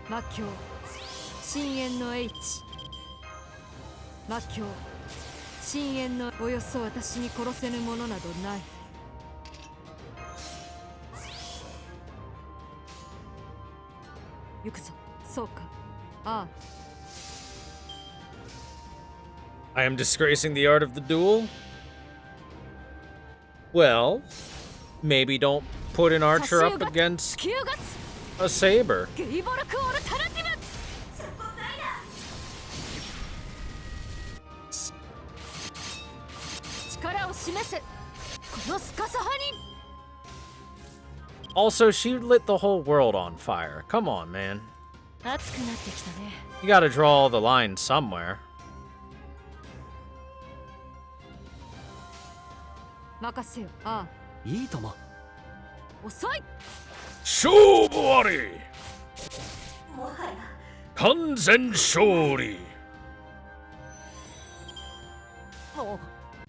魔境深淵の H 魔境深淵のおよそ私に殺せぬものなどない。行くぞ。そうか。ああ。 I am disgracing the art of the duel? Well, maybe don't put an archer up against a saber. ゲイボルクオルタナティブ。 力を示せ。このスカサハに。 Also, she lit the whole world on fire. Come on, man. 熱くなってきたね。 You gotta draw the line somewhere. 任せよ。ああ。いいとも。遅い。勝負あり。もはや完全勝利。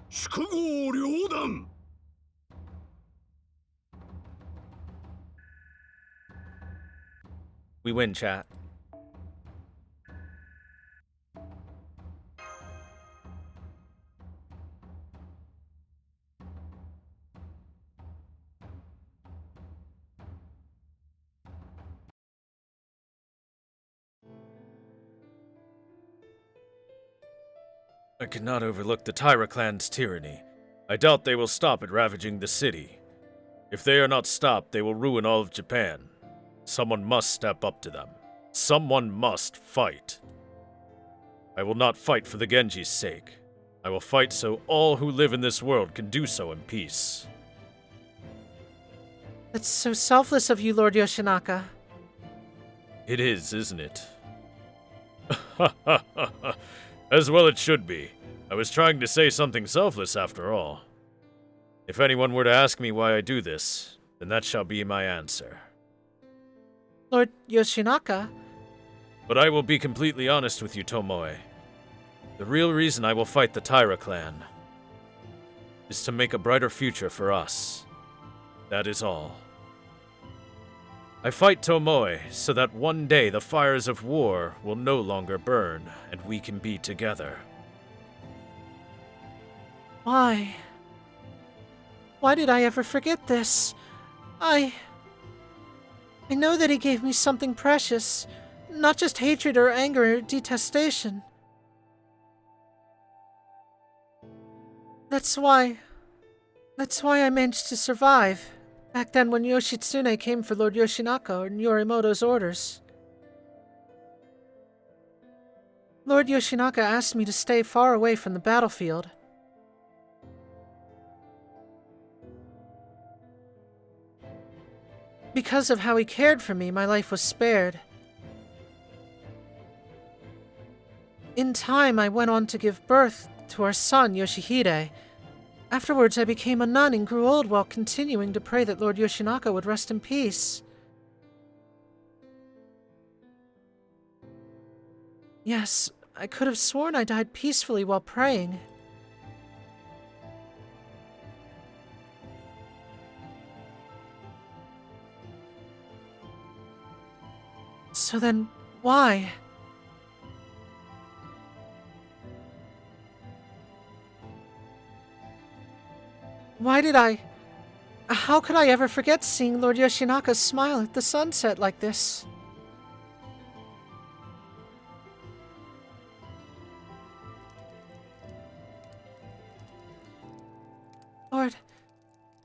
宿豪両断 We win, chat. I cannot overlook the Tyra clan's tyranny. I doubt they will stop at ravaging the city. If they are not stopped, they will ruin all of Japan. Someone must step up to them. Someone must fight. I will not fight for the Genji's sake. I will fight so all who live in this world can do so in peace. That's so selfless of you, Lord Yoshinaka. It is, isn't it? As well it should be. I was trying to say something selfless after all. If anyone were to ask me why I do this, then that shall be my answer. Lord Yoshinaka? But I will be completely honest with you, Tomoe. The real reason I will fight the Tyra clan is to make a brighter future for us. That is all. I fight Tomoe so that one day the fires of war will no longer burn and we can be together. Why? Why did I ever forget this? I know that he gave me something precious, not just hatred or anger or detestation. That's why I managed to survive. Back then when Yoshitsune came for Lord Yoshinaka and Yorimoto's orders. Lord Yoshinaka asked me to stay far away from the battlefield. Because of how he cared for me, my life was spared. In time, I went on to give birth to our son, Yoshihide. Afterwards, I became a nun and grew old while continuing to pray that Lord Yoshinaka would rest in peace. Yes, I could have sworn I died peacefully while praying. So then, why? Why did I... How could I ever forget seeing Lord Yoshinaka's smile at the sunset like this? Lord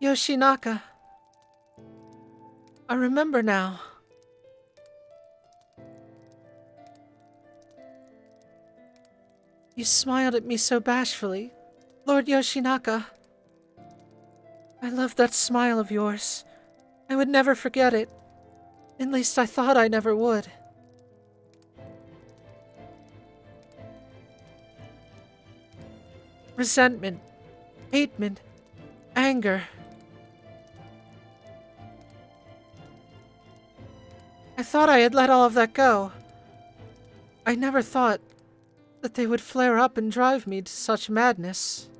Yoshinaka. I remember now. You smiled at me so bashfully. Lord Yoshinaka. I love that smile of yours. I would never forget it. At least I thought I never would. Resentment, hatred, anger. I thought I had let all of that go. I never thought that they would flare up and drive me to such madness.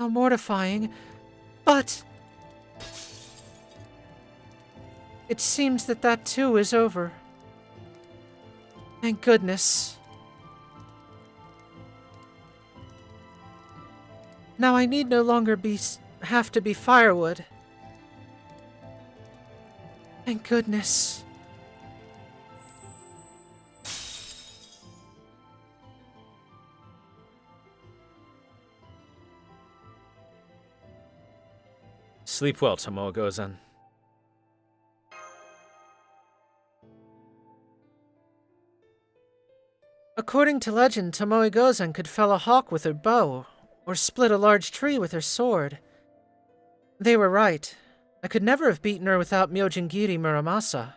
How mortifying, but it seems that that too is over. Thank goodness. Now I need no longer have to be firewood. Thank goodness. Sleep well, Tomoe-gozan. According to legend, Tomoe-gozan could fell a hawk with her bow, or split a large tree with her sword. They were right. I could never have beaten her without Myojingiri Muramasa.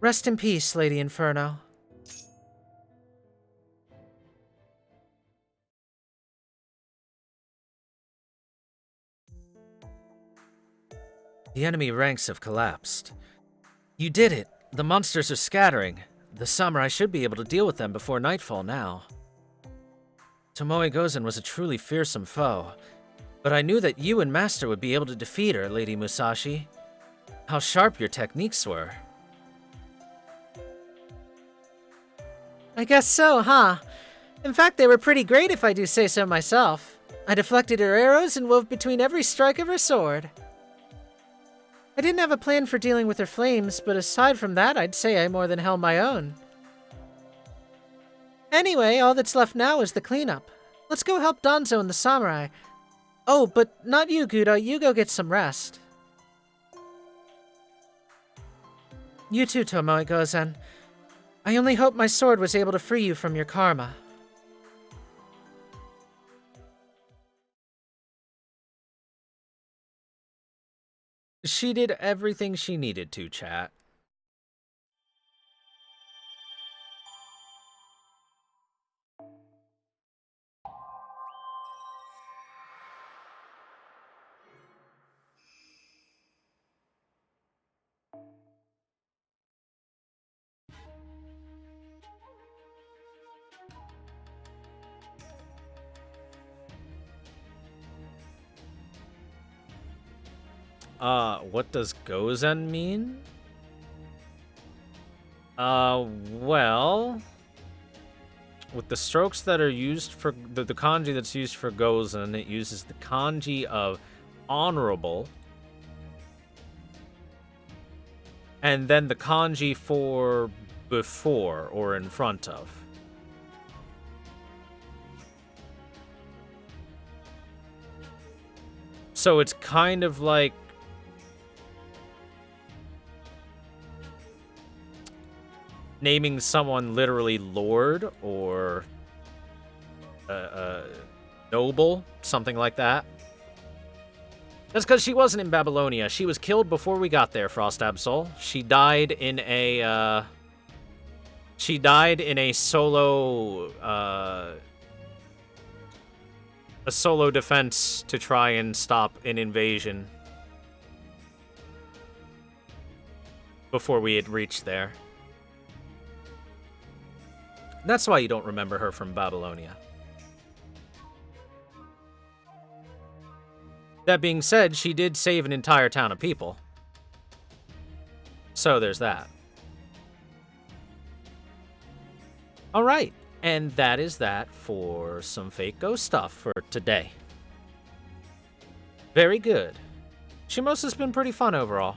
Rest in peace, Lady Inferno. The enemy ranks have collapsed. You did it! The monsters are scattering. The samurai should be able to deal with them before nightfall now. Tomoe-gozan was a truly fearsome foe, but I knew that you and Master would be able to defeat her, Lady Musashi. How sharp your techniques were. I guess so, huh? In fact, they were pretty great if I do say so myself. I deflected her arrows and wove between every strike of her sword. I didn't have a plan for dealing with her flames, but aside from that, I'd say I more than held my own. Anyway, all that's left now is the cleanup. Let's go help Danzo and the samurai. Oh, but not you, Guda. You go get some rest. You too, Tomoe-gozan. I only hope my sword was able to free you from your karma. She did everything she needed to, chat. What does Gozen mean? Well, with the strokes that are used for the kanji that's used for Gozen, it uses the kanji of honorable, and then the kanji for before or in front of. So it's kind of like naming someone literally lord or noble, something like that. That's because she wasn't in Babylonia. She was killed before we got there, Frost Absol. She died in a solo a solo defense to try and stop an invasion before we had reached there. That's why you don't remember her from Babylonia. That being said, she did save an entire town of people. So there's that. Alright, and that is that for some fake ghost stuff for today. Very good. Shimousa's been pretty fun overall.